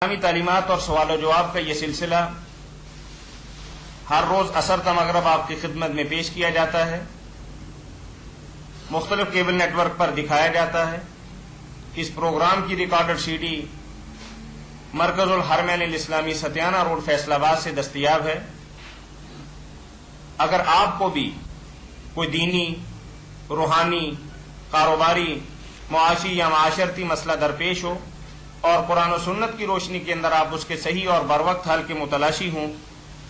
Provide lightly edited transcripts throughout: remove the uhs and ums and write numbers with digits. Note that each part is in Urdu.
اسلامی تعلیمات اور سوال و جواب کا یہ سلسلہ ہر روز عصر تا مغرب آپ کی خدمت میں پیش کیا جاتا ہے، مختلف کیبل نیٹ ورک پر دکھایا جاتا ہے۔ اس پروگرام کی ریکارڈڈ سی ڈی مرکز الحرمین الاسلامی ستیانہ روڈ فیصل آباد سے دستیاب ہے۔ اگر آپ کو بھی کوئی دینی، روحانی، کاروباری، معاشی یا معاشرتی مسئلہ درپیش ہو اور قرآن و سنت کی روشنی کے اندر آپ اس کے صحیح اور بروقت حل کے متلاشی ہوں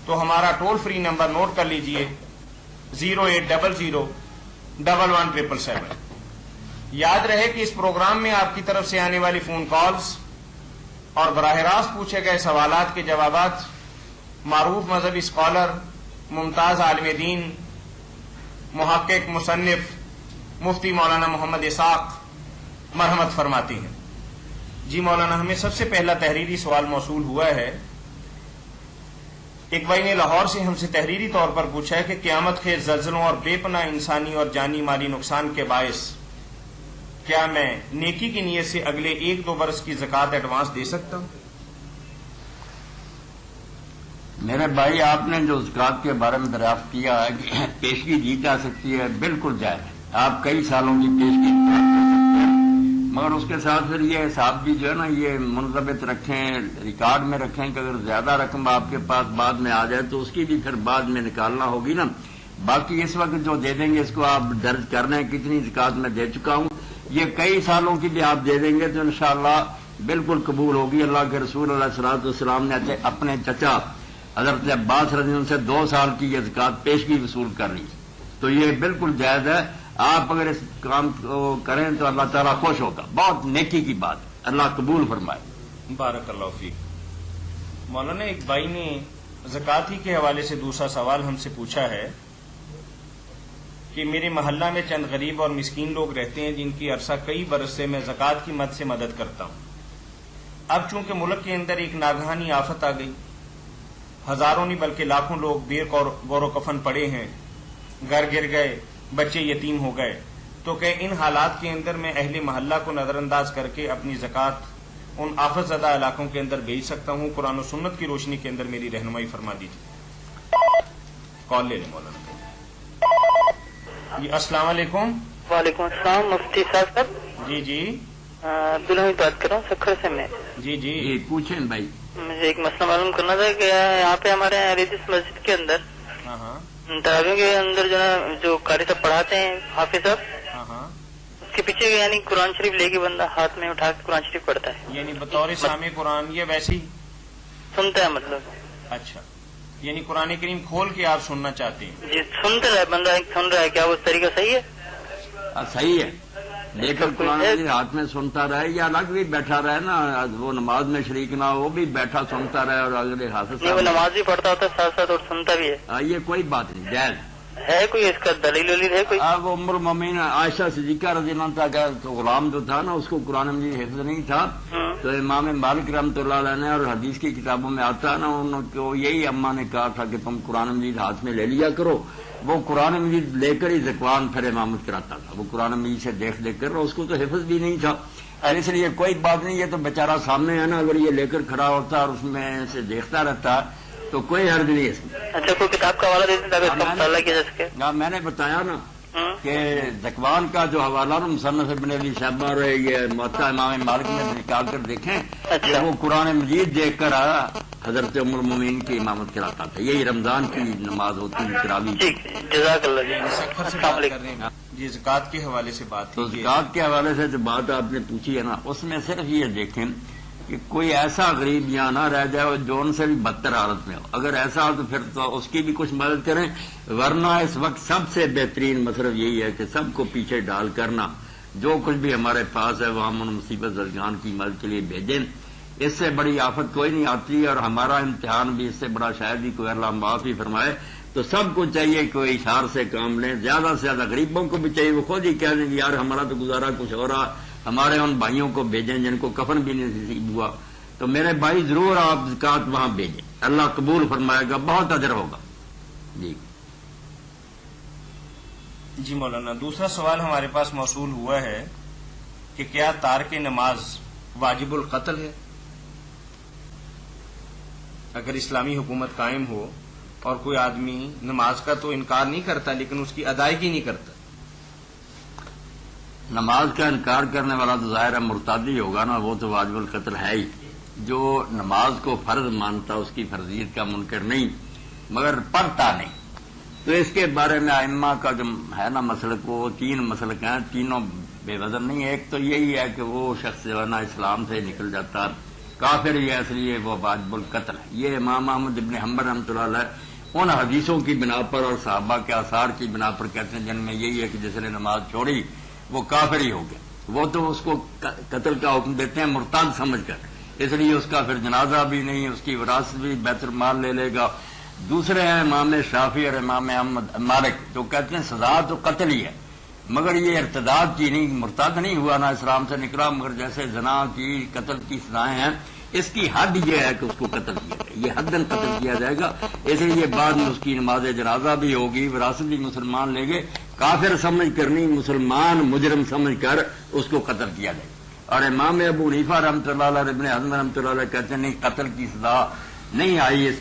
تو ہمارا ٹول فری نمبر نوٹ کر لیجئے 08001177777۔ یاد رہے کہ اس پروگرام میں آپ کی طرف سے آنے والی فون کالز اور براہ راست پوچھے گئے سوالات کے جوابات معروف مذہبی اسکالر، ممتاز عالم دین، محقق، مصنف مفتی مولانا محمد اسحاق مرحمت فرماتی ہیں۔ جی مولانا، ہمیں سب سے پہلا تحریری سوال موصول ہوا ہے۔ ایک بھائی نے لاہور سے ہم سے تحریری طور پر پوچھا ہے کہ قیامت خیز زلزلوں اور بے پناہ انسانی اور جانی مالی نقصان کے باعث کیا میں نیکی کی نیت سے اگلے 1-2 برس کی زکوٰۃ ایڈوانس دے سکتا ہوں؟ میرے بھائی، آپ نے جو زکوٰۃ کے بارے میں دریافت کیا ہے کہ پیشگی دی جا سکتی ہے، بالکل جائز ہے۔ آپ کئی سالوں کی پیشگی کر سکتے ہیں، مگر اس کے ساتھ پھر یہ حساب بھی جو ہے نا یہ منضبط رکھیں، ریکارڈ میں رکھیں کہ اگر زیادہ رقم آپ کے پاس بعد میں آ جائے تو اس کی بھی پھر بعد میں نکالنا ہوگی نا۔ باقی اس وقت جو دے دیں گے اس کو آپ درج کر لیں کتنی زکوٰۃ میں دے چکا ہوں، یہ کئی سالوں کی بھی آپ دے دیں گے تو انشاءاللہ بالکل قبول ہوگی۔ اللہ کے رسول علیہ الصلوۃ والسلام نے اپنے چچا حضرت عباس رضی اللہ عنہ سے 2 سال کی یہ زکوٰۃ پیشگی وصول کر لی، تو یہ بالکل جائز ہے۔ آپ اگر اس کام کو کریں تو اللہ تعالیٰ خوش ہوگا، بہت نیکی کی بات، اللہ قبول فرمائے۔ بارک اللہ فیک۔ مولانا، ایک بھائی نے زکوٰۃ ہی کے حوالے سے دوسرا سوال ہم سے پوچھا ہے کہ میرے محلہ میں چند غریب اور مسکین لوگ رہتے ہیں جن کی عرصہ کئی برس سے میں زکوٰۃ کی مد سے مدد کرتا ہوں۔ اب چونکہ ملک کے اندر ایک ناگہانی آفت آ گئی، ہزاروں نہیں بلکہ لاکھوں لوگ بے گور و کفن پڑے ہیں، گھر گر گئے، بچے یتیم ہو گئے، تو کہ ان حالات کے اندر میں اہل محلہ کو نظر انداز کر کے اپنی زکوٰۃ ان آفت زدہ علاقوں کے اندر بھیج سکتا ہوں؟ قرآن و سنت کی روشنی کے اندر میری رہنمائی فرما دیجیے۔ کال لے لیں مولانا۔ جی السلام علیکم۔ وعلیکم السلام، مفتی صاحب۔ جی جی عبدالحمید بات کر رہا ہوں سکھر سے میں۔ جی پوچھیں بھائی۔ مجھے ایک مسئلہ معلوم کرنا تھا کہ یہاں پہ ہمارے ریڈیس مسجد کے اندر تراویح کے اندر جو ہے جو قاری صاحب پڑھاتے ہیں، حافظ صاحب، اس کے پیچھے یعنی قرآن شریف لے کے بندہ ہاتھ میں اٹھا کے قرآن شریف پڑھتا ہے، یعنی بطور سامع قرآن یا ویسے ہی سنتا ہے مطلب؟ اچھا، یعنی قرآن کریم کھول کے آپ سننا چاہتے ہیں؟ جی سنتا ہے بندہ، سن رہا ہے، کیا وہ طریقہ صحیح ہے؟ صحیح ہے، لے کر قرآن ہاتھ میں سنتا رہے یا الگ بھی بیٹھا رہے نا، وہ نماز میں شریک نہ ہو، وہ بھی بیٹھا سنتا رہے اور اگلے حافظ وہ نماز بھی پڑھتا ہوتا ہے ساتھ ساتھ اور سنتا بھی ہے۔ یہ کوئی بات نہیں، جائز ہے کوئی اس کا دلیل ولیل ہے کوئی؟ وہ ام المومنین عائشہ صدیقہ رضی اللہ عنہ کا تو غلام جو تھا نا، اس کو قرآن مجید حفظ نہیں تھا، تو امام مالک رحمۃ اللہ علیہ نے اور حدیث کی کتابوں میں آتا ہے نا، ان کو یہی اماں نے کہا تھا کہ تم قرآن مجید ہاتھ میں لے لیا کرو۔ وہ قرآن مجید لے کر ہی زکوان پھر امامت کراتا تھا، وہ قرآن مجید سے دیکھ کر، اس کو تو حفظ بھی نہیں تھا، اس لیے کوئی بات نہیں، یہ تو بیچارہ سامنے ہے نا، اگر یہ لے کر کھڑا ہوتا اور اس میں سے دیکھتا رہتا تو کوئی حرج نہیں اس میں۔ اچھا، کوئی کتاب کا حوالہ دیتے تاکہ اس کا مطالعہ کیا جا سکے؟ میں نے بتایا نا کہ زکوان کا جو حوالہ نا مصنف ابن ابی شیبہ اور یہ موطا امام مالک میں نکال کر دیکھیں کہ وہ قرآن مجید دیکھ کر آیا، حضرت ام المومنین کی امامت کراتا تھا، یہی رمضان کی نماز ہوتی ہے تراویح۔ جزاک اللہ جی۔ السلام علیکم۔ جی زکوٰۃ کے حوالے سے بات، تو زکوٰۃ کے حوالے سے جو بات آپ نے پوچھی ہے نا، اس میں صرف یہ دیکھیں کہ کوئی ایسا غریب یہاں نہ رہ جائے جو ان سے بھی بدتر حالت میں ہو، اگر ایسا ہو تو پھر تو اس کی بھی کچھ مدد کریں، ورنہ اس وقت سب سے بہترین مصرف یہی ہے کہ سب کو پیچھے ڈال کرنا جو کچھ بھی ہمارے پاس ہے وہ ہم ان مصیبت زدگان کی مدد کے لیے بھیجیں، اس سے بڑی آفت کوئی نہیں آتی، اور ہمارا امتحان بھی اس سے بڑا شاید ہی کوئی اللہ معاف ہی فرمائے۔ تو سب کو چاہیے کہ وہ اشار سے کام لیں، زیادہ سے زیادہ غریبوں کو بھی چاہیے وہ خود ہی کہہ دیں یار ہمارا تو گزارا کچھ ہو رہا، ہمارے ان بھائیوں کو بھیجیں جن کو کفن بھی نہیں نصیب ہوا، تو میرے بھائی ضرور آپ زکوٰۃ وہاں بھیجیں، اللہ قبول فرمائے گا، بہت اجر ہوگا۔ جی مولانا، دوسرا سوال ہمارے پاس موصول ہوا ہے کہ کیا تارک نماز واجب القتل ہے؟ اگر اسلامی حکومت قائم ہو اور کوئی آدمی نماز کا تو انکار نہیں کرتا لیکن اس کی ادائیگی نہیں کرتا؟ نماز کا انکار کرنے والا تو ظاہر ہے مرتادی ہوگا نا، وہ تو واجب القتل ہے ہی. جو نماز کو فرض مانتا اس کی فرضیت کا منکر نہیں مگر پڑھتا نہیں. تو اس کے بارے میں ائمہ کا جو ہے نا مسلک، وہ 3 مسلک ہیں، تینوں بے وزن نہیں. ایک تو یہی ہے کہ وہ شخص جو ہے نا اسلام سے نکل جاتا کافر ہی ہے، اس لیے وہ واجب القتل ہے. یہ امام احمد ابن حنبل رحمۃ اللہ علیہ ان حدیثوں کی بنا پر اور صحابہ کے آثار کی بنا پر کہتے ہیں جن میں یہی ہے کہ جس نے نماز چھوڑی وہ کافر ہی ہو گیا. وہ تو اس کو قتل کا حکم دیتے ہیں مرتد سمجھ کر، اس لیے اس کا پھر جنازہ بھی نہیں، اس کی وراثت بھی بیت المال لے لے گا. دوسرے ہیں امام شافعی اور امام احمد مالک، جو کہتے ہیں سزا تو قتل ہی ہے مگر یہ ارتداد کی نہیں، مرتد نہیں ہوا، نہ اسلام سے نکلا، مگر جیسے زنا کی قتل کی سزائیں ہیں اس کی حد یہ ہے کہ اس کو قتل کیا جائے، یہ حداً قتل کیا جائے گا. اس لیے بعد میں اس کی نماز جنازہ بھی ہوگی، وراثت بھی مسلمان لے گے. کافر سمجھ کر نہیں، مسلمان مجرم سمجھ کر اس کو قتل کیا جائے. اور امام ابو حنیفہ رحمۃ اللہ علیہ، ابن حزم رحمۃ اللہ علیہ کہتے ہیں نہیں، قتل کی سزا نہیں آئی اس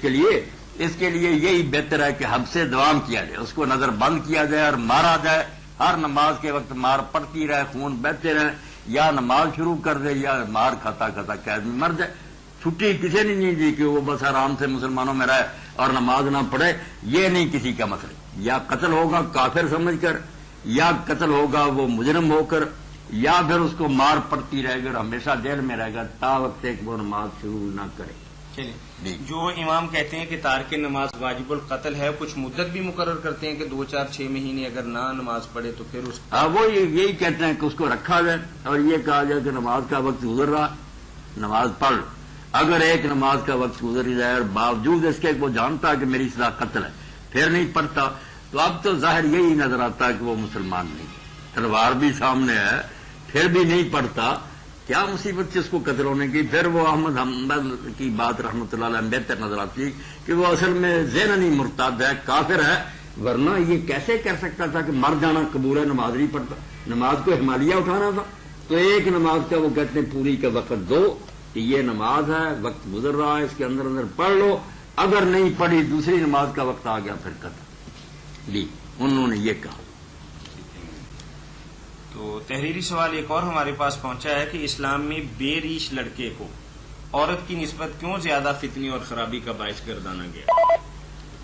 کے لیے یہی بہتر ہے کہ حبس سے دوام کیا جائے، اس کو نظر بند کیا جائے اور مارا جائے. ہر نماز کے وقت مار پڑتی رہے، خون بہتے رہے، یا نماز شروع کر دے یا مار کھاتا کھاتا قید میں مر جائے. چھٹی کسی نے نہیں دی کہ وہ بس آرام سے مسلمانوں میں رہے اور نماز نہ پڑھے، یہ نہیں کسی کا مسئلہ. یا قتل ہوگا کافر سمجھ کر، یا قتل ہوگا وہ مجرم ہو کر، یا پھر اس کو مار پڑتی رہے گی اور ہمیشہ جیل میں رہے گا تا وقت ایک وہ نماز شروع نہ کرے. جو امام کہتے ہیں کہ تارک نماز واجب القتل ہے، کچھ مدت بھی مقرر کرتے ہیں کہ 2 4 6 مہینے اگر نہ نماز پڑھے تو پھر اس وہ یہی کہتے ہیں کہ اس کو رکھا جائے اور یہ کہا جائے کہ نماز کا وقت گزر رہا، نماز پڑھ. اگر ایک نماز کا وقت گزر ہی جائے اور باوجود اس کے وہ جانتا کہ میری سزا قتل ہے پھر نہیں پڑھتا، تو اب تو ظاہر یہی نظر آتا ہے کہ وہ مسلمان نہیں، تلوار بھی سامنے ہے پھر بھی نہیں پڑھتا. کیا مصیبت تھی اس کو قتل ہونے کی؟ پھر وہ احمد حنبل کی بات رحمۃ اللہ علیہ بہتر نظر آتی کہ وہ اصل میں ذہنی مرتد ہے، کافر ہے، ورنہ یہ کیسے کہہ سکتا تھا کہ مر جانا قبول ہے، نماز نہیں پڑھتا. نماز کو ہمالیہ اٹھانا تھا. تو ایک نماز کا وہ کہتے ہیں پوری کا وقت دو کہ یہ نماز ہے، وقت گزر رہا ہے، اس کے اندر اندر پڑھ لو. اگر نہیں پڑھی دوسری نماز کا وقت آ گیا پھر قتل. جی انہوں نے یہ کہا. تو تحریری سوال ایک اور ہمارے پاس پہنچا ہے کہ اسلام میں بے ریش لڑکے کو عورت کی نسبت کیوں زیادہ فتنی اور خرابی کا باعث گردانا گیا؟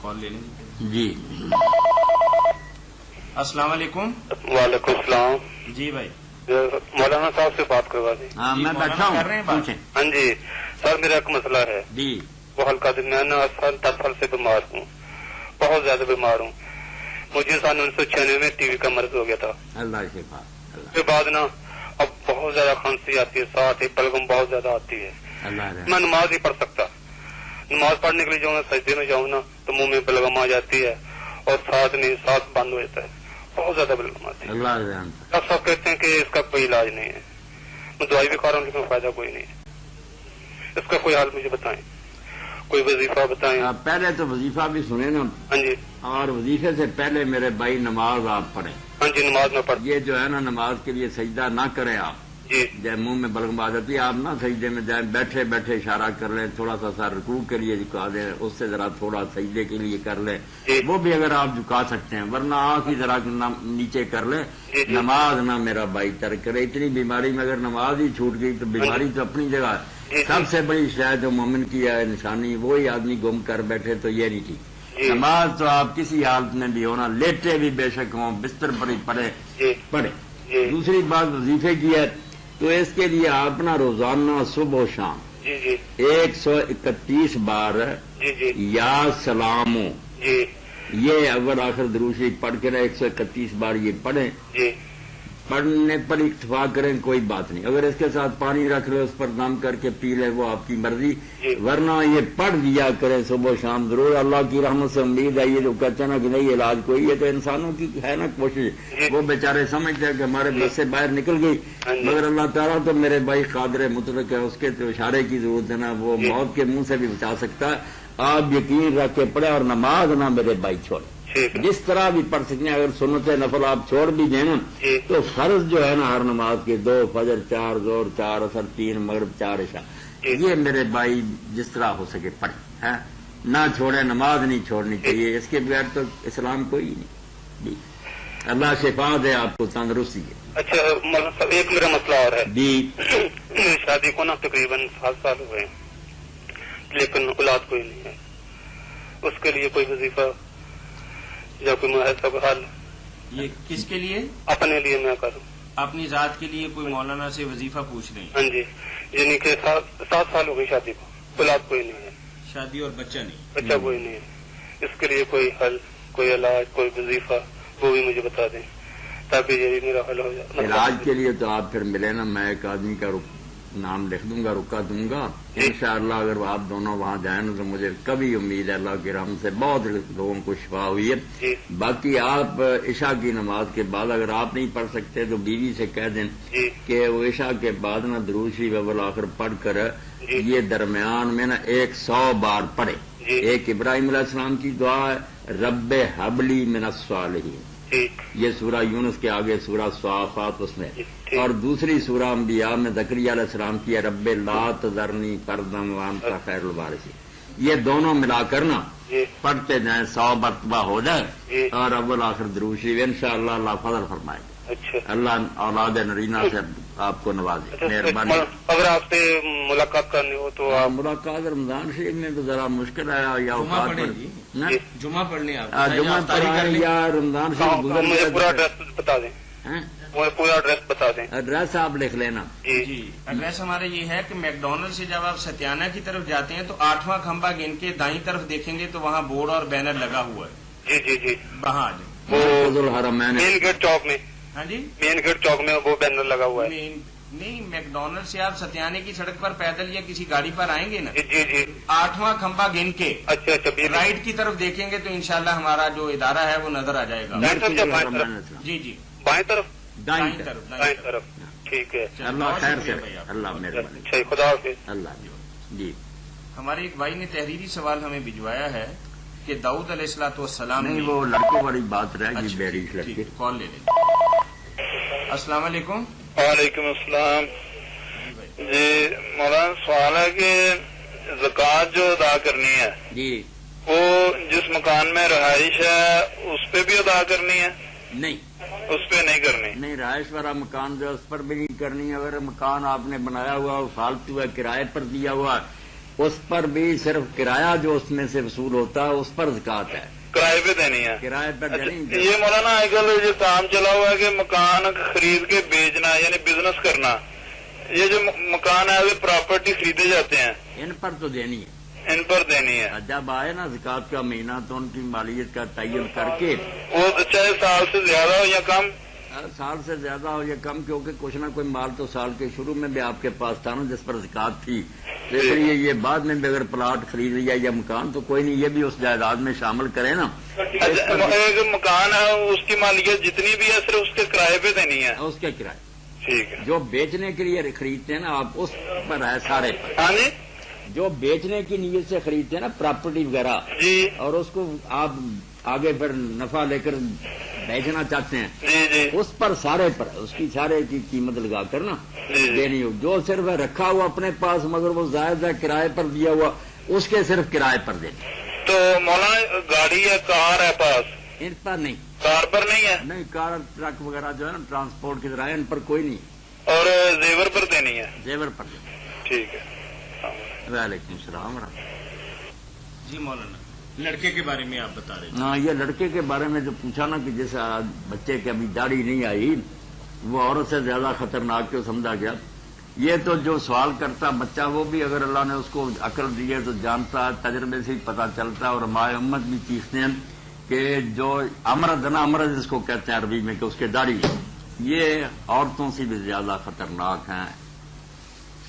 کال لے لیں. جی السلام علیکم. وعلیکم السلام. جی بھائی مولانا صاحب سے بات کروا دیں. ہاں میں بیٹھا ہوں، پوچھیں. ہاں جی سر، میرا ایک مسئلہ ہے. جی وہ ہلکا میں 10 سال سے بیمار ہوں، بہت زیادہ بیمار ہوں. مجھے سال 1996 میں ٹی وی کا مرض ہو گیا تھا. اللہ کے پاس. اس کے بعد نا اب بہت زیادہ کھانسی آتی ہے، ساتھ ہی بلغم بہت زیادہ آتی ہے. میں نماز نہیں پڑھ سکتا. نماز پڑھنے کے لیے جاؤں گا، سجدے میں جاؤں نا تو منہ میں بلغم آ جاتی ہے اور ساتھ بند ہو جاتا ہے، بہت زیادہ بلغم آتی ہے. ڈاکٹر صاحب کہتے ہیں کہ اس کا کوئی علاج نہیں ہے. میں دوائی بھی کھا رہا ہوں لیکن فائدہ کوئی نہیں ہے. اس کا کوئی حال مجھے بتائیں، کوئی وظیفہ بتائیں. پہلے تو وظیفہ بھی سنیں نا. ہاں جی. اور وظیفے سے پہلے میرے بھائی نماز آپ پڑھیں. ہاں جی نماز میں پڑھ. یہ جو ہے نا نماز کے لیے سجدہ نہ کریں آپ. جی. جب منہ میں بلغم آ جاتی ہے آپ نہ سجدے میں جائیں، بیٹھے بیٹھے اشارہ کر لیں، تھوڑا سا رکوع کے لیے جھکا دیں، اس سے ذرا تھوڑا سجدے کے لیے کر لیں. وہ بھی اگر آپ جھکا سکتے ہیں، ورنہ آنکھ ہی ذرا نیچے کر لیں. نماز نہ میرا بھائی ترک کرے. اتنی بیماری میں اگر نماز ہی چھوٹ گئی تو بیماری تو اپنی جگہ ہے. سب سے بڑی شاید جو مومن کی ہے نشانی، وہی آدمی گم کر بیٹھے تو یہ نہیں ٹھیک. نماز تو آپ کسی حالت میں بھی ہونا، لیٹے بھی بے شک ہوں، بستر پر ہی پڑھے. دوسری بات وظیفے کی ہے تو اس کے لیے آپ نا روزانہ صبح و شام 131 بار یا سلاموں یہ اول آخر دروشی پڑھ کے 131 بار یہ پڑھیں. پڑھنے پر اکتفا کریں، کوئی بات نہیں. اگر اس کے ساتھ پانی رکھ لے، اس پر دم کر کے پی لے، وہ آپ کی مرضی. ورنہ یہ پڑھ دیا کریں صبح و شام ضرور. اللہ کی رحمت سے امید ہے. یہ جو کہتے ہیں نا کہ نہیں علاج کوئی ہے، تو انسانوں کی ہے نا کوشش. وہ بیچارے سمجھتے ہیں کہ ہمارے بس سے باہر نکل گئی، مگر اللہ تعالیٰ تو میرے بھائی قادر مطلق ہے، اس کے تو اشارے کی ضرورت ہے نا، وہ موت کے منہ سے بھی بچا سکتا ہے. آپ یقین رکھ کے پڑھیں اور نماز نہ میرے بھائی چھوڑیں. جس طرح بھی پڑھ سکتے ہیں. اگر سنت نفل آپ چھوڑ بھی دیں نا تو فرض جو ہے نا ہر نماز کے 2 فجر 4 ظہر 4 عصر 3 مغرب 4 عشاء، یہ میرے بھائی جس طرح ہو سکے پڑھیں. ہے نہ چھوڑے، نماز نہیں چھوڑنی چاہیے، اس کے بغیر تو اسلام کوئی نہیں جی۔ اللہ شفا دے آپ کو، تندرستی ہے۔ اچھا مطلب ایک میرا مسئلہ اور ہے جی، میری شادی کو نا تقریباً 7 سال ہوئے ہیں، لیکن اولاد کوئی نہیں ہے، اس کے لیے کوئی وظیفہ یا کوئی ایسا حل؟ یہ کس کے لیے؟ اپنے لیے میں کروں، اپنی ذات کے لیے کوئی مولانا سے وظیفہ پوچھ رہے ہیں؟ ہاں جی، یعنی کہ 7 سال ہو گئی شادی کو، اولاد کوئی نہیں ہے، شادی اور بچہ نہیں؟ بچہ کوئی نہیں ہے، اس کے لیے کوئی حل، کوئی علاج، کوئی وظیفہ، وہ بھی مجھے بتا دیں تاکہ یہ میرا حل ہو جائے۔ علاج کے لیے تو آپ پھر ملے نا، میں ایک آدمی کا نام لکھ دوں گا، رکا دوں گا انشاءاللہ۔ اگر آپ دونوں وہاں جائیں نا تو مجھے کبھی امید ہے، اللہ کے رحم سے بہت لوگوں کو شفا ہوئی ہے۔ باقی آپ عشاء کی نماز کے بعد اگر آپ نہیں پڑھ سکتے تو بیوی سے کہہ دیں کہ وہ عشاء کے بعد نا درود شریف اول آخر پڑھ کر یہ درمیان میں نا 100 بار پڑھے۔ ایک ابراہیم علیہ السلام کی دعا ہے، رب حبلی من الصالحین، یہ سورہ یونس کے آگے سورہ صافات اس میں، اور دوسری سورہ انبیاء میں زکریا علیہ السلام کی ہے، رب لا تذرنی فردا وانت خیر الوارثین۔ یہ دونوں ملا کر نا پڑھتے جائیں، 100 مرتبہ ہو جائے، اور اول آخر درود شریف، انشاءاللہ اللہ فضل فرمائے گا۔ اللہ اولاد نرینہ سے آپ کو نوازے، مہربانی۔ اگر آپ سے ملاقات کرنی ہو تو آپ ملاقات رمضان شریف میں تو ذرا مشکل ہے، یا اوقات پر جمعہ پڑھ لیں آپ، جمعہ پڑھیں یا رمضان شریف گزر مجھے پورا ایڈریس بتا دیں، مجھے پورا ایڈریس بتا دیں۔ ایڈریس آپ لکھ لینا۔ جی، ایڈریس ہمارا یہ ہے کہ میک ڈونلڈ سے جب آپ ستیانہ کی طرف جاتے ہیں تو 8واں کھمبا گن کے دائیں طرف دیکھیں گے تو وہاں بورڈ اور بینر لگا ہوا ہے۔ جی جی جی، وہاں آ جائیں، فضل الحرمین مین گیٹ چوک میں۔ ہاں جی، مین گیٹ چوک میں وہ بینر لگا ہوا ہے۔ نہیں، میک ڈونلڈ سے آپ ستیانے کی سڑک پر پیدل یا کسی گاڑی پر آئیں گے نا، جی جی، 8واں کھمبا گن کے اچھا اچھا، رائٹ کی طرف دیکھیں گے تو انشاءاللہ ہمارا جو ادارہ ہے وہ نظر آ جائے گا۔ جی جی، بائیں طرف، دائیں دائیں طرف، ٹھیک ہے۔ اللہ خیر سے، اللہ مہربانی، اچھا، خدا حافظ۔ اللہ جی۔ ہمارے ایک بھائی نے تحریری سوال ہمیں بھجوایا ہے کہ داؤد علیہ الصلوۃ والسلام نہیں، وہ لڑکوں والی بات رہ گئی، بیری لڑکے۔ کال لے لیں۔ السلام علیکم۔ وعلیکم السلام۔ جی مولانا، سوال ہے کہ زکوٰۃ جو ادا کرنی ہے جی، وہ جس مکان میں رہائش ہے اس پہ بھی ادا کرنی ہے؟ نہیں، اس پہ نہیں کرنی؟ نہیں، رہائش والا مکان جو اس پر بھی نہیں کرنی۔ اگر مکان آپ نے بنایا ہوا وہ فالتو ہے، کرائے پر دیا ہوا، اس پر بھی صرف کرایہ جو اس میں سے وصول ہوتا ہے اس پر زکوٰۃ ہے، کرائے پہ دینی ہے۔ کرائے پر دینی۔ یہ مولانا آج کل جو کام چلا ہوا ہے کہ مکان خرید کے بیچنا، یعنی بزنس کرنا، یہ جو مکان ہے وہ پراپرٹی خریدے جاتے ہیں، ان پر تو دینی ہے، ان پر دینی ہے۔ جب آئے نا زکوٰۃ کا مہینہ تو ان کی مالیت کا تعین کر کے، وہ چاہے سال سے زیادہ ہو یا کم، سال سے زیادہ ہو یا کم، کیونکہ کچھ نہ کوئی مال تو سال کے شروع میں بھی آپ کے پاس تھا نا جس پر زکوٰۃ تھی، اس لیے یہ بعد میں بھی اگر پلاٹ خرید لیا یا مکان تو کوئی نہیں، یہ بھی اس جائیداد میں شامل کرے نا۔ ایک مکان ہے اس کی مالیت جتنی بھی ہے صرف اس کے کرائے پہ دینی ہے، اس کے کرائے، ٹھیک ہے۔ جو بیچنے کے لیے خریدتے ہیں نا آپ اس پر ہے سارے پر، ہاں جی، جو بیچنے کی نیت سے خریدتے ہیں نا پراپرٹی وغیرہ، جی اور اس کو آپ آگے پھر نفع لے کر بیچنا چاہتے ہیں، جی جی، اس پر سارے پر اس کی سارے کی قیمت لگا کر نا دینی ہو۔ جو صرف رکھا ہوا اپنے پاس مگر وہ زائد ہے کرائے پر دیا ہوا، اس کے صرف کرائے پر دینی۔ تو مولانا گاڑی یا کار ہے پاس، ان پر نہیں، کار پر نہیں ہے، نہیں، کار ٹرک وغیرہ جو ہے نا ٹرانسپورٹ کی ذرائع ان پر کوئی نہیں، اور زیور پر دینی ہے، زیور پر دینی۔ ٹھیک ہے۔ وعلیکم السلام ورحمۃ اللہ۔ جی مولانا، لڑکے کے بارے میں آپ بتا رہے تھے۔ ہاں، یہ لڑکے کے بارے میں جو پوچھا نا کہ جیسے بچے کے ابھی داڑھی نہیں آئی وہ عورت سے زیادہ خطرناک کیوں سمجھا گیا، یہ تو جو سوال کرتا بچہ وہ بھی اگر اللہ نے اس کو عقل دی ہے تو جانتا ہے، تجربے سے ہی پتہ چلتا ہے، اور ہمارے امت بھی چیزیں ہیں کہ جو امرد نا، امرد جس کو کہتے ہیں عربی میں کہ اس کے داڑھی، یہ عورتوں سے بھی زیادہ خطرناک ہیں،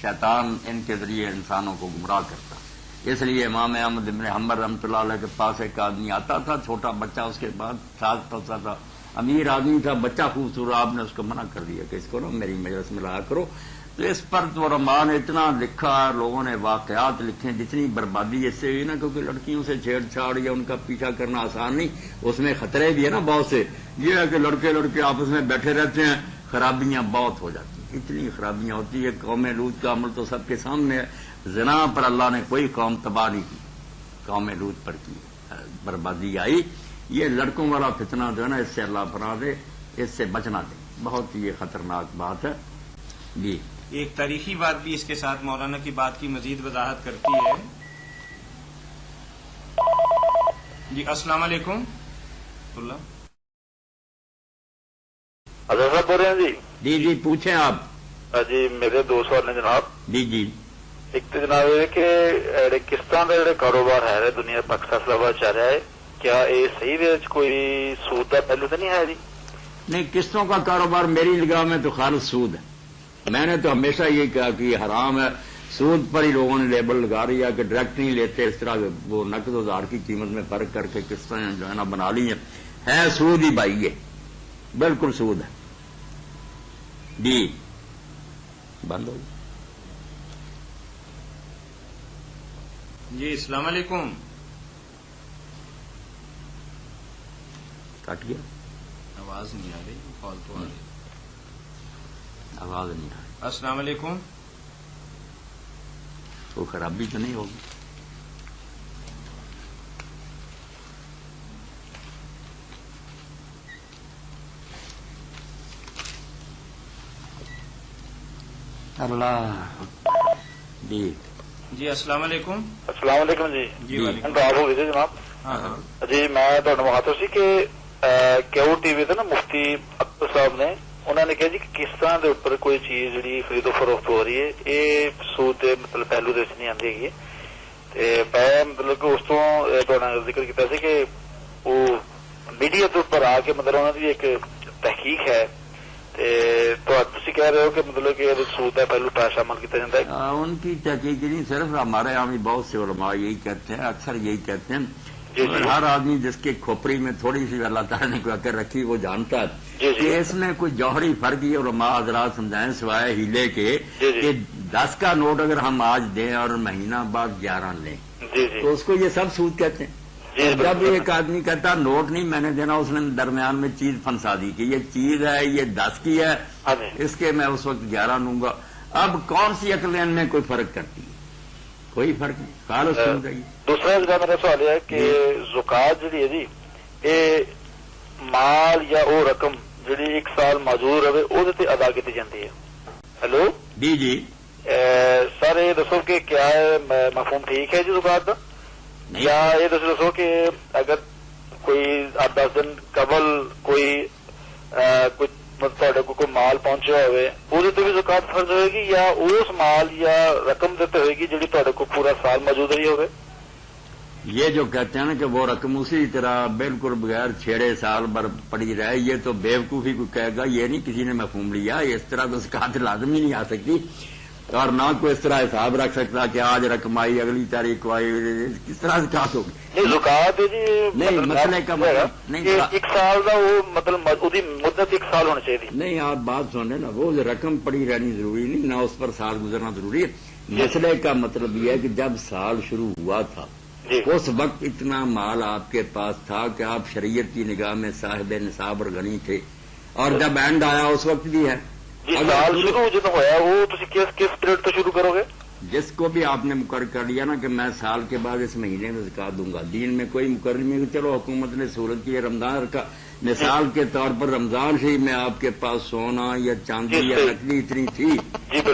شیطان ان کے ذریعے انسانوں کو گمراہ کرتا۔ اس لیے امام احمد بن حنبل رحمۃ اللہ علیہ کے پاس ایک آدمی آتا تھا، چھوٹا بچہ، اس کے بعد ساتھ پڑتا تھا، امیر آدمی تھا، بچہ خوبصورت، آپ نے اس کو منع کر دیا کہ اس کو نا میری مجلس میں لایا کرو۔ تو اس پر تو علماء نے اتنا لکھا، لوگوں نے واقعات لکھے، جتنی بربادی اس سے ہوئی نا، کیونکہ لڑکیوں سے چھیڑ چھاڑ یا ان کا پیچھا کرنا آسان نہیں، اس میں خطرے بھی ہے نا بہت سے، یہ ہے کہ لڑکے آپس میں بیٹھے رہتے ہیں، خرابیاں بہت ہو جاتی ہیں، اتنی خرابیاں ہوتی ہے۔ قوم لوط کا عمل تو سب کے سامنے ہے، زنا پر اللہ نے کوئی قوم تباہ نہیں کی، قوم لوط پر کی بربادی آئی. یہ لڑکوں والا فتنہ جو ہے نا، اس سے اللہ پناہ دے، اس سے بچنا دے، بہت یہ خطرناک بات ہے. جی ایک تاریخی بات بھی اس کے ساتھ مولانا کی بات کی مزید وضاحت کرتی ہے. جی السلام علیکم. اظہر صاحب بول رہے ہیں جی؟ جی جی پوچھیں آپ. جی میرے دو سوال ہیں جناب. جی جی. ایک تو جناب یہ کہ کس طرح کا جڑے کاروبار ہے دنیا پاکستان سے چل رہا ہے، کیا یہ صحیح ہے؟ کوئی سود کا پہلو تو نہیں ہے جی؟ نہیں، قسطوں کا کاروبار میری نگاہ میں تو خالص سود ہے. میں نے تو ہمیشہ یہ کہا کہ یہ حرام ہے. سود پر ہی لوگوں نے لیبل لگا رہی ہے کہ ڈائریکٹ نہیں لیتے، اس طرح وہ نقد ادھار کی قیمت میں فرق کر کے قسطیں جو ہے نا بنا لی ہیں. ہے سود ہی بھائی، یہ بالکل سود ہے. جی بند ہو. جی السلام علیکم. کٹ گیا، آواز نہیں آ رہی، کال تو آ رہی. آواز نہیں آ رہی. السلام علیکم. وہ خرابی تو نہیں ہوگی. اللہ. جی جی السلام علیکم. السلام علیکم جی. جی وعلیکم. آپ ہو گئے جی جناب. ہاں ہاں. جی میں مخاطب سی کہ کیو ٹی وی تے نا مفتی اختر صاحب نے انہوں نے کہا جی کہ کس طرح دے اوپر کوئی چیز جی خرید و فروخت ہو رہی ہے یہ سود کے مطلب پہلو دے نہیں آتی ہے. میں مطلب کہ اس تو ذکر کیا سی کہ وہ میڈیا کے اوپر آ کے مطلب انہوں نے ایک تحقیق ہے تو تھی کہہ رہے ہو کہ مطلب کہ سود ہے پہلو پیسہ عمل کیا جاتا ہے. ان کی تحقیق نہیں، صرف ہمارے یہاں بھی بہت سے علماء یہی کہتے ہیں، اکثر یہی کہتے ہیں. ہر آدمی جس کے کھوپڑی میں تھوڑی سی اللہ تعالیٰ نے کوئی اکر رکھی وہ جانتا ہے کہ اس میں کوئی جوہری فرق یہ علماء حضرات سمجھائیں سوائے ہیلے کے کہ 10 کا نوٹ اگر ہم آج دیں اور مہینہ بعد 11 لیں تو اس کو یہ سب سود کہتے ہیں. جب ایک آدمی کہتا نوٹ نہیں میں نے دینا، اس نے درمیان میں چیز پھنسا دی کہ یہ چیز ہے، یہ 10 کی ہے، اس کے میں اس وقت 11 لوں گا. اب کون سی عقلین میں کوئی فرق کرتی ہے؟ کوئی فرق نہیں. خالص سمجھ گئی. دوسرا میرا سوال یہ ہے کہ زکات جی ہے جی یہ مال یا وہ رقم جی 1 سال موجود رہے وہ ادا کی جاتی ہے. ہیلو جی جی سر یہ دسو کہ کیا مفہوم ٹھیک ہے جی زکات کا، یا یہ دسو کہ اگر کوئی 8-10 دن قبل کوئی کوئی مال پہنچا ہوئے وہ بھی زکات فرض ہوئے گی، یا اس مال یا رقم دیتے ہوئے گی جی کو پورا سال موجود رہی ہوگی؟ یہ جو کہتے ہیں نا کہ وہ رقم اسی طرح بالکل بغیر چھیڑے سال بھر پڑی رہے، یہ تو بیوقوفی کو کہے گا. یہ نہیں کسی نے مفہوم لیا، اس طرح تو زکات لازم ہی نہیں آ سکتی اور نہ کوئی اس طرح حساب رکھ سکتا کہ آج رقم آئی اگلی تاریخ کو آئی، کس طرح زکات ہوگی؟ نہیں زکات جی نہیں مسئلے کا مطلب نہیں 1 سال کا وہ مطلب مدت 1 سال ہونا چاہیے. نہیں آپ بات سن رہے نا، وہ رقم پڑی رہنی ضروری نہیں، نہ اس پر سال گزرنا ضروری ہے. مسئلے کا مطلب یہ ہے کہ جب سال شروع ہوا تھا اس وقت اتنا مال آپ کے پاس تھا کہ آپ شریعت کی نگاہ میں صاحب نصاب اور غنی تھے، اور جب اینڈ آیا اس وقت بھی ہے. سال شروع جب ہوا وہ کس پیریڈ تو شروع کرو گے؟ جس کو بھی آپ نے مقرر کر لیا نا کہ میں سال کے بعد اس مہینے میں زکات دوں گا، دین میں کوئی مقرر نہیں کہ چلو حکومت نے سہولت کی ہے رمضان رکھا، مثال کے طور پر رمضان سے ہی میں آپ کے پاس سونا یا چاندی یا نقدی اتنی تھی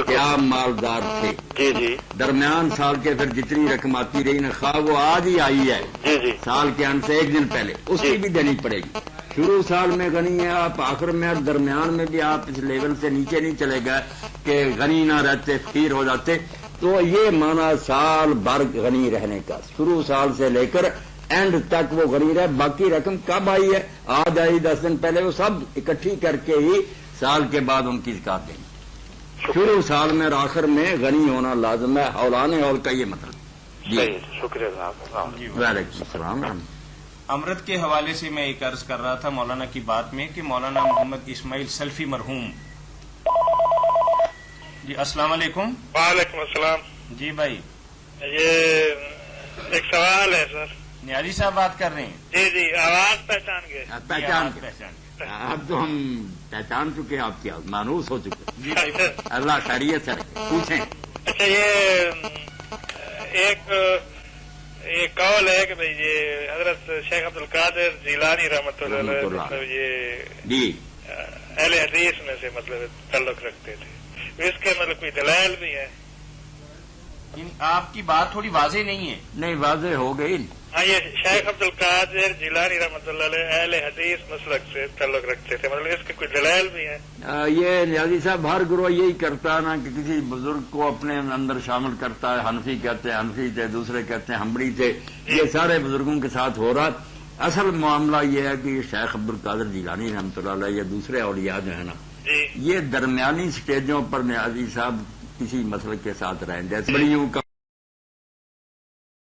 کہ آپ مالدار تھے. درمیان سال کے پھر جتنی رقم آتی رہی نا، خواہ وہ آج ہی آئی ہے سال کے اند سے 1 دن پہلے، اس کی بھی دینی پڑے گی. شروع سال میں غنی ہے آپ، آخر میں اور درمیان میں بھی آپ اس لیول سے نیچے نہیں چلے گئے کہ غنی نہ رہتے فقیر ہو جاتے. تو یہ مانا سال بھر غنی رہنے کا، شروع سال سے لے کر اینڈ تک وہ غنی رہے. باقی رقم کب آئی ہے؟ آج آئی 10 دن پہلے، وہ سب اکٹھی کر کے ہی سال کے بعد ان کی زکات دیں. شروع سال میں اور آخر میں غنی ہونا لازم ہے. اولان اول کا یہ مطلب. جی شکریہ صاحب. وعلیکم السلام. امرت کے حوالے سے میں ایک عرض کر رہا تھا مولانا کی بات میں کہ مولانا محمد اسماعیل سلفی مرحوم. جی السلام علیکم. وعلیکم السلام. جی بھائی یہ ایک سوال ہے سر. نیازی صاحب بات کر رہے ہیں؟ جی جی آواز پہچان گئے؟ پہچان اب تو ہم پہچان چکے، آپ کی مانوس ہو چکے. جی بھائی اللہ خیریت سے پوچھیں. اچھا یہ یہ قول ہے کہ بھائی یہ حضرت شیخ عبد القادر جیلانی رحمۃ اللہ مطلب یہ اہل حدیث میں سے مطلب تعلق رکھتے تھے، اس کے مطلب کوئی دلائل بھی ہے؟ آپ کی بات تھوڑی واضح نہیں ہے. نہیں واضح ہو گئی. ہاں یہ شیخ عبد القادر جیلانی رحمۃ اللہ علیہ اہل حدیث مسلک سے تعلق رکھتے تھے، مطلب اس کے کوئی دلائل بھی ہیں؟ یہ نیازی صاحب ہر گروہ یہی کرتا ہے نا کہ کسی بزرگ کو اپنے اندر شامل کرتا ہے. حنفی کہتے ہیں حنفی تھے، دوسرے کہتے ہیں حنبلی تھے. یہ سارے بزرگوں کے ساتھ ہو رہا. اصل معاملہ یہ ہے کہ شیخ عبد القادر جیلانی رحمۃ اللہ علیہ یا دوسرے اولیاء جو ہے نا، یہ درمیانی سٹیجوں پر نیازی صاحب کسی مسلک کے ساتھ رہیں. جیسے بڑیوں کا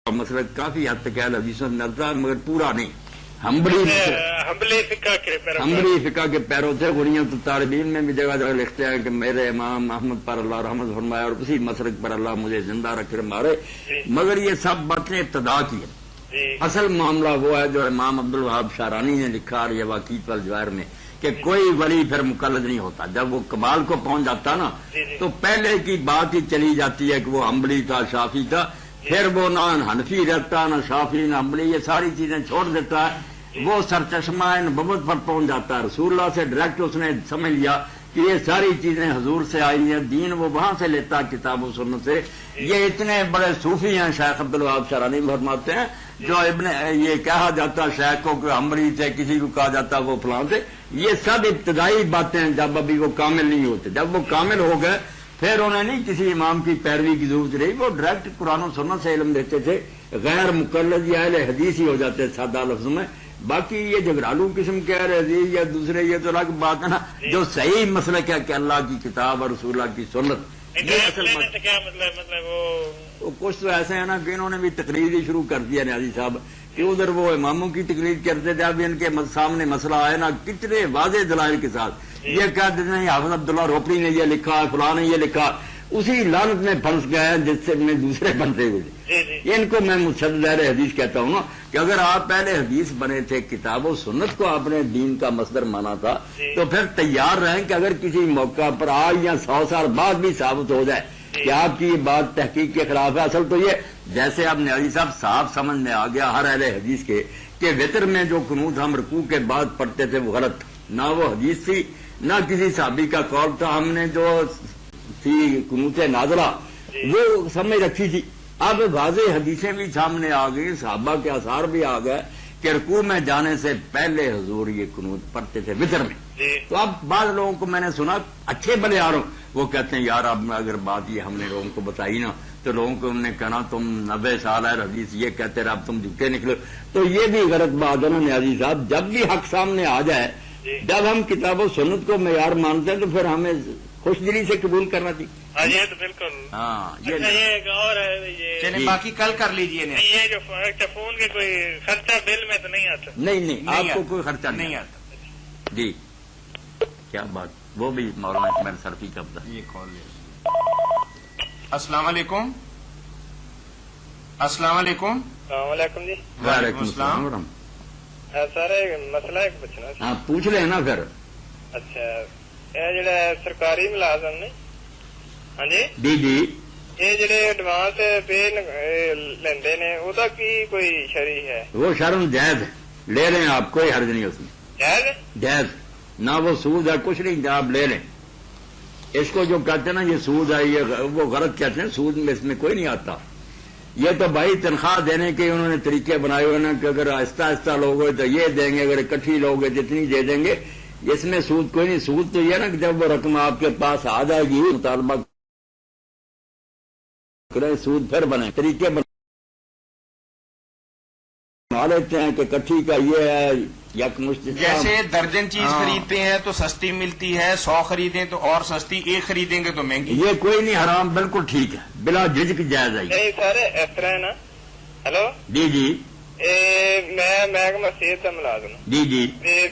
مسئلہ کافی حد تک اہل حدیثوں میں ملتا ہے مگر پورا نہیں. حنبلی فقہ کے پیرو تھے. غنیت الطالبین میں بھی جگہ جگہ لکھتے ہیں کہ میرے امام احمد پر اللہ رحمت فرمائے اور اسی مسلک پر اللہ مجھے زندہ رکھ کر مارے. مگر یہ سب باتیں ابتدا کی ہیں. اصل معاملہ وہ ہے جو امام عبد الوہاب شارانی نے لکھا اور یہ واقعیت والجواہر میں کہ کوئی ولی پھر مقلد نہیں ہوتا. جب وہ کمال کو پہنچ جاتا نا تو پہلے کی بات ہی چلی جاتی ہے کہ وہ حنبلی تھا، شافعی تھا. پھر وہ نہ حنفی رہتا، نہ شافعی، نہ حنبلی، یہ ساری چیزیں چھوڑ دیتا ہے. وہ سرچشمہ نبوت پر پہنچ جاتا ہے. رسول اللہ سے ڈائریکٹ اس نے سمجھ لیا کہ یہ ساری چیزیں حضور سے آئی ہیں. دین وہ وہاں سے لیتا کتاب و سنت سے. یہ اتنے بڑے صوفی ہیں شیخ عبد الوہاب شارانی فرماتے ہیں جو یہ کہا جاتا شیخ کو کہ حنبلی تھے، کسی کو کہا جاتا وہ فلاں تھے. یہ سب ابتدائی باتیں ہیں جب ابھی وہ کامل نہیں ہوتے. جب وہ کامل ہو گئے پھر انہیں نہیں کسی امام کی پیروی کی ضرورت رہی. وہ ڈائریکٹ قرآن و سنت سے علم دیتے تھے. غیر مقلد یا اہل حدیث ہی ہو جاتے سادہ لفظوں میں. باقی یہ جگرالو قسم کے اہل حدیث یا دوسرے یہ تو الگ بات ہے نا. جو صحیح مسلک ہے کہ اللہ کی کتاب اور رسول اللہ کی سنت، یہ اصل کیا مطلب وہ کچھ تو ایسے ہیں نا کہ انہوں نے بھی تقریر ہی شروع کر دیا نیازی صاحب کہ ادھر وہ اماموں کی تقریر کرتے تھے. اب ان کے سامنے مسئلہ آئے نا کتنے واضح دلائل کے ساتھ یہ کہتے ہیں حافظ عبداللہ روپڑی نے یہ لکھا، فلاں نے یہ لکھا. اسی لعنت میں پھنس گیا جس سے میں دوسرے بنتے ہوئے. ان کو میں مشدد اہل حدیث کہتا ہوں نا کہ اگر آپ پہلے حدیث بنے تھے، کتاب و سنت کو آپ نے دین کا مصدر مانا تھا، تو پھر تیار رہیں کہ اگر کسی موقع پر آج یا 100 سال بعد بھی ثابت ہو جائے کہ آپ کی یہ بات تحقیق کے خلاف ہے. اصل تو یہ جیسے اب نیازی صاحب صاف سمجھ میں آ گیا ہر اہل حدیث کے کہ وطر میں جو قنوت ہم رکوع کے بعد پڑھتے تھے وہ غلط، نہ وہ حدیث تھی نہ کسی صحابی کا قول تھا. ہم نے جو تھی قنوت نازلہ وہ سمجھ رکھی تھی. اب واضح حدیثیں بھی سامنے آ گئی، صحابہ کے آثار بھی آ گئے کہ رکوع میں جانے سے پہلے حضور یہ قنوت پڑھتے تھے وطر میں. تو اب بعض لوگوں کو میں نے سنا اچھے بھلے یاروں وہ کہتے ہیں یار اب اگر بات یہ ہم نے لوگوں کو بتائی نا تو لوگوں کو انہوں نے کہنا تم 90 سال ہے حدیث یہ کہتے رہے اب تم جھوٹے نکلو. تو یہ بھی غلط بات ہے نا نیازی صاحب. جب بھی حق سامنے آ جائے، جب ہم کتاب و سنت کو معیار مانتے ہیں تو پھر ہمیں خوش دلی سے قبول کرنا چاہیے. یہ تو بالکل. ہاں یہ ایک اور ہے چلیں باقی کل کر لیجئے. یہ جو فون کے کوئی خرچہ بل میں تو نہیں آتا؟ نہیں آپ کو کوئی خرچہ نہیں آتا. جی کیا بات، وہ بھی مولانا اسماعیل سرفی کا بتا. یہ کال لے. السلام علیکم. السلام علیکم. السلام علیکم جی. وعلیکم السلام ورحمۃ. سر مسئلہ ایک پوچھنا. ہاں پوچھ لیں نا پھر. اچھا یہ جڑا سرکاری ملازم نے، ہاں جی جی یہ جڑے ایڈوانس پے لیندے نے وہ کی کوئی شرعی ہے؟ وہ شرم جائز ہے، لے لیں آپ، کوئی حرج نہیں اس میں. جائز نہ وہ سود ہے کچھ نہیں، آپ لے لیں. اس کو جو کہتے ہیں نا یہ سود ہے یہ وہ غلط کہتے ہیں. سود میں اس میں کوئی نہیں آتا. یہ تو بھائی تنخواہ دینے کے انہوں نے طریقے بنائے ہوئے نا کہ اگر آہستہ آہستہ لوگ ہوئے تو یہ دیں گے، اگر اکٹھی لوگ جتنی دے دیں گے. اس میں سود کوئی نہیں. سود تو یہ نا کہ جب وہ رقم آپ کے پاس آ جائے گی مطالبہ کریں، سود پھر بنے. طریقے بنا لیتے ہیں کہ اکٹھی کا یہ ہے یک مشت. جیسے درجن چیز خریدتے ہیں تو سستی ملتی ہے، 100 خریدیں تو اور سستی، 1 خریدیں گے تو مہنگی. یہ کوئی نہیں، حرام بالکل ٹھیک ہے، بلا جھجک جائز ہے. نہیں سر اس طرح ہے نا. ہلو جی میں محکمہ صحت کا ملازم. جی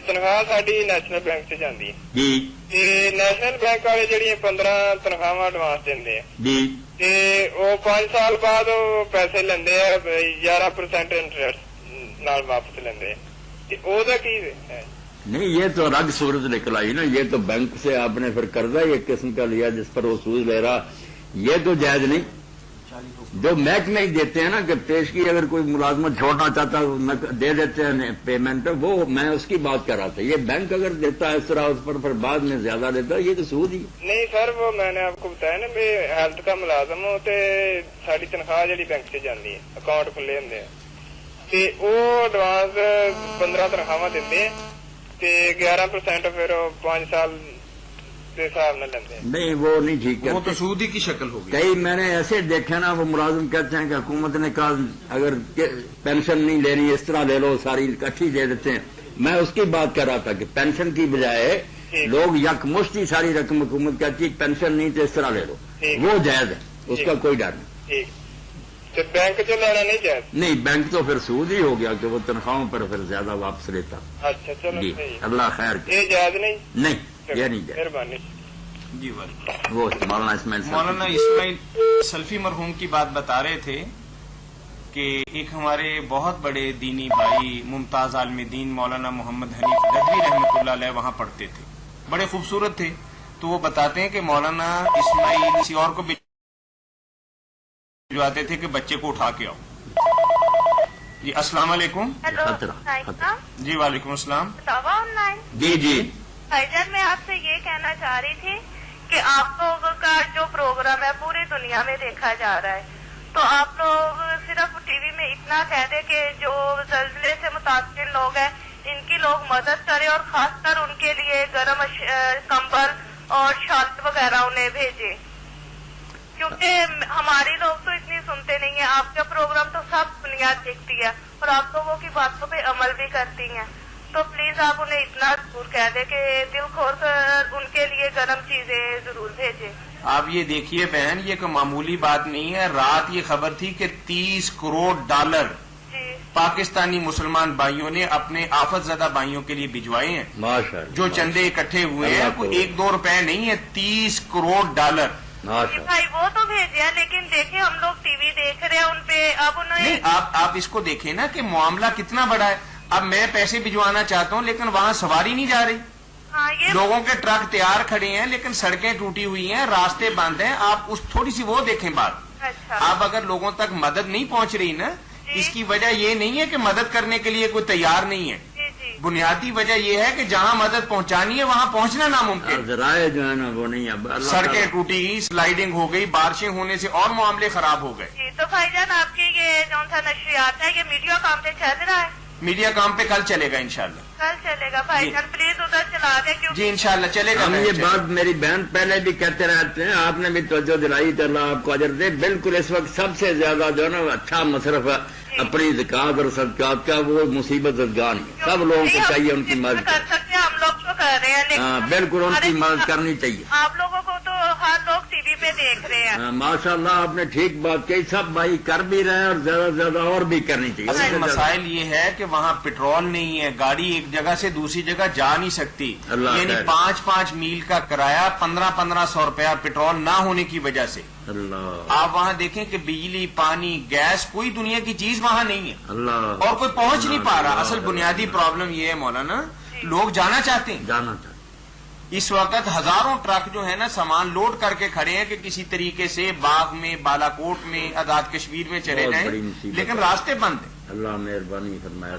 تنخواہ ساری نیشنل بینک سے جاتی ہے. جی نیشنل بینک والے جہاں 15 تنخواہ ایڈوانس دے جی وہ 5 سال بعد پیسے لیندے 11% انٹرسٹ نال واپس لیندے. نہیں یہ تو رگ صورت نکل آئی نا. یہ تو بینک سے آپ نے پھر قرضہ ایک قسم کا لیا جس پر وہ سود لے رہا، یہ تو جائز نہیں. جو میچ میں ہی دیتے ہیں نا کہ پیشگی اگر کوئی ملازمت چھوڑنا چاہتا ہے دے دیتے ہیں پیمنٹ، وہ میں اس کی بات کر رہا تھا. یہ بینک اگر دیتا ہے اس طرح اس پر پھر بعد میں زیادہ دیتا ہے، یہ تو سود ہی. نہیں سر، وہ میں نے آپ کو بتایا نا بھی ہیلتھ کا ملازم ہو تے ساری تنخواہ جی بینک سے جاتی ہے، اکاؤنٹ کھلے ہوں تے وہ ایڈوانس 15 تنخواہ دیں 11% پھر 5 سال کے حساب نہ لیندے. نہیں وہ نہیں ٹھیک ہے، وہ تو سود ہی کی شکل ہوگی. کئی میں نے ایسے دیکھے نا، وہ ملازم کہتے ہیں کہ حکومت نے کہا اگر پینشن نہیں لینی اس طرح لے لو، ساری اکٹھی دے دیتے ہیں. میں اس کی بات کر رہا تھا کہ پینشن کی بجائے لوگ یکمشتی ساری رقم حکومت کہتی ہے پینشن نہیں تو اس طرح لے لو، وہ جائز ہے، اس کا کوئی ڈر نہیں. بینک سے لینا نہیں جائز؟ نہیں، بینک تو پھر سود ہی ہو گیا کہ وہ تنخواہوں پر پھر زیادہ واپس لیتا. اچھا چلو جی اللہ خیر کرے. یہ جائز نہیں؟ نہیں یہ نہیں جائز. مہربانی. جی وہ مولانا اسماعیل سلفی مرحوم کی بات بتا رہے تھے کہ ایک ہمارے بہت بڑے دینی بھائی ممتاز عالم دین مولانا محمد حنیف ندوی رحمۃ اللہ علیہ وہاں پڑھتے تھے، بڑے خوبصورت تھے. تو وہ بتاتے ہیں کہ مولانا اسماعیل کسی اور کو بھجواتے تھے کہ بچے کو اٹھا کے آؤ. جی السلام علیکم. جی وعلیکم السلام. جی جی بھائی جان میں آپ سے یہ کہنا چاہ رہی تھی کہ آپ لوگوں کا جو پروگرام ہے پوری دنیا میں دیکھا جا رہا ہے، تو آپ لوگ صرف ٹی وی میں اتنا کہہ دیں کہ جو زلزلے سے متاثر لوگ ہیں ان کی لوگ مدد کریں، اور خاص کر ان کے لیے گرم کمبل اور شال وغیرہ انہیں بھیجیں، کیونکہ ہماری لوگ تو اتنی سنتے نہیں ہیں. آپ کا پروگرام تو سب دنیا دیکھتی ہے اور آپ لوگوں کی باتوں پہ عمل بھی کرتی ہیں، تو پلیز آپ انہیں اتنا ضرور کہہ دیں کہ دل کھول کر ان کے لیے گرم چیزیں ضرور بھیجیں. آپ یہ دیکھیے بہن، یہ کوئی معمولی بات نہیں ہے. رات یہ خبر تھی کہ 30 کروڑ ڈالر پاکستانی مسلمان بھائیوں نے اپنے آفت زدہ بھائیوں کے لیے بھجوائے ہیں. ماشاءاللہ جو چندے اکٹھے ہوئے ہیں کوئی 1-2 روپے نہیں ہے، 30 کروڑ ڈالر. بھائی وہ تو بھیجے ہیں، لیکن دیکھیں ہم لوگ ٹی وی دیکھ رہے ہیں ان پہ. اب انہیں نہیں، آپ اس کو دیکھیں نا کہ معاملہ کتنا بڑا ہے. اب میں پیسے بھجوانا چاہتا ہوں لیکن وہاں سواری نہیں جا رہی. لوگوں کے ٹرک تیار کھڑے ہیں لیکن سڑکیں ٹوٹی ہوئی ہیں، راستے بند ہیں. آپ اس تھوڑی سی وہ دیکھیں بات. آپ اگر لوگوں تک مدد نہیں پہنچ رہی نا، اس کی وجہ یہ نہیں ہے کہ مدد کرنے کے لیے کوئی تیار نہیں ہے. بنیادی وجہ یہ ہے کہ جہاں مدد پہنچانی ہے وہاں پہنچنا ناممکن. ذرائع جو ہے نا وہ نہیں، سڑکیں ٹوٹی، سلائیڈنگ ہو گئی، بارشیں ہونے سے اور معاملے خراب ہو گئے. جی تو بھائی جان آپ کی یہ جو سا نشریات ہے یہ میڈیا کام پہ چل رہا ہے؟ میڈیا کام پہ کل چلے گا انشاءاللہ. کل چلے گا بھائی جان، پلیز ادھر چلا دیں. جی انشاءاللہ چلے گا. ہم یہ بات میری بہن پہلے بھی کہتے رہتے ہیں، آپ نے بھی توجہ دلائی تو اللہ آپ کو اجر دے. بالکل اس وقت سب سے زیادہ جو ہے نا اچھا مصرف ہے اپنی زکات اور صدقات کا، وہ مصیبت زدگان ہے. سب لوگوں کو چاہیے ان کی مدد کر سکتے ہیں، ہم لوگ تو کر رہے ہیں. ہاں بالکل ان کی مدد کرنی چاہیے. آپ لوگوں کو تو ہر لوگ ٹی وی پہ دیکھ رہے ہیں. ماشاء اللہ آپ نے ٹھیک بات کہی، سب بھائی کر بھی رہے ہیں اور زیادہ سے زیادہ اور بھی کرنی چاہیے. اصل مسائل یہ ہے کہ وہاں پیٹرول نہیں ہے، گاڑی ایک جگہ سے دوسری جگہ جا نہیں سکتی. یعنی 5-5 میل کا کرایہ 1500 روپیہ پیٹرول نہ ہونے کی وجہ سے. آپ وہاں دیکھیں کہ بجلی، پانی، گیس، کوئی دنیا کی چیز وہاں نہیں ہے اور کوئی پہنچ نہیں پا رہا. اصل بنیادی پرابلم یہ ہے مولانا، لوگ جانا چاہتے ہیں. اس وقت ہزاروں ٹرک جو ہے نا سامان لوڈ کر کے کھڑے ہیں کہ کسی طریقے سے باغ میں، بالا کوٹ میں، آزاد کشمیر میں چلے جائیں، لیکن راستے بند ہیں. اللہ مہربانی فرمائے.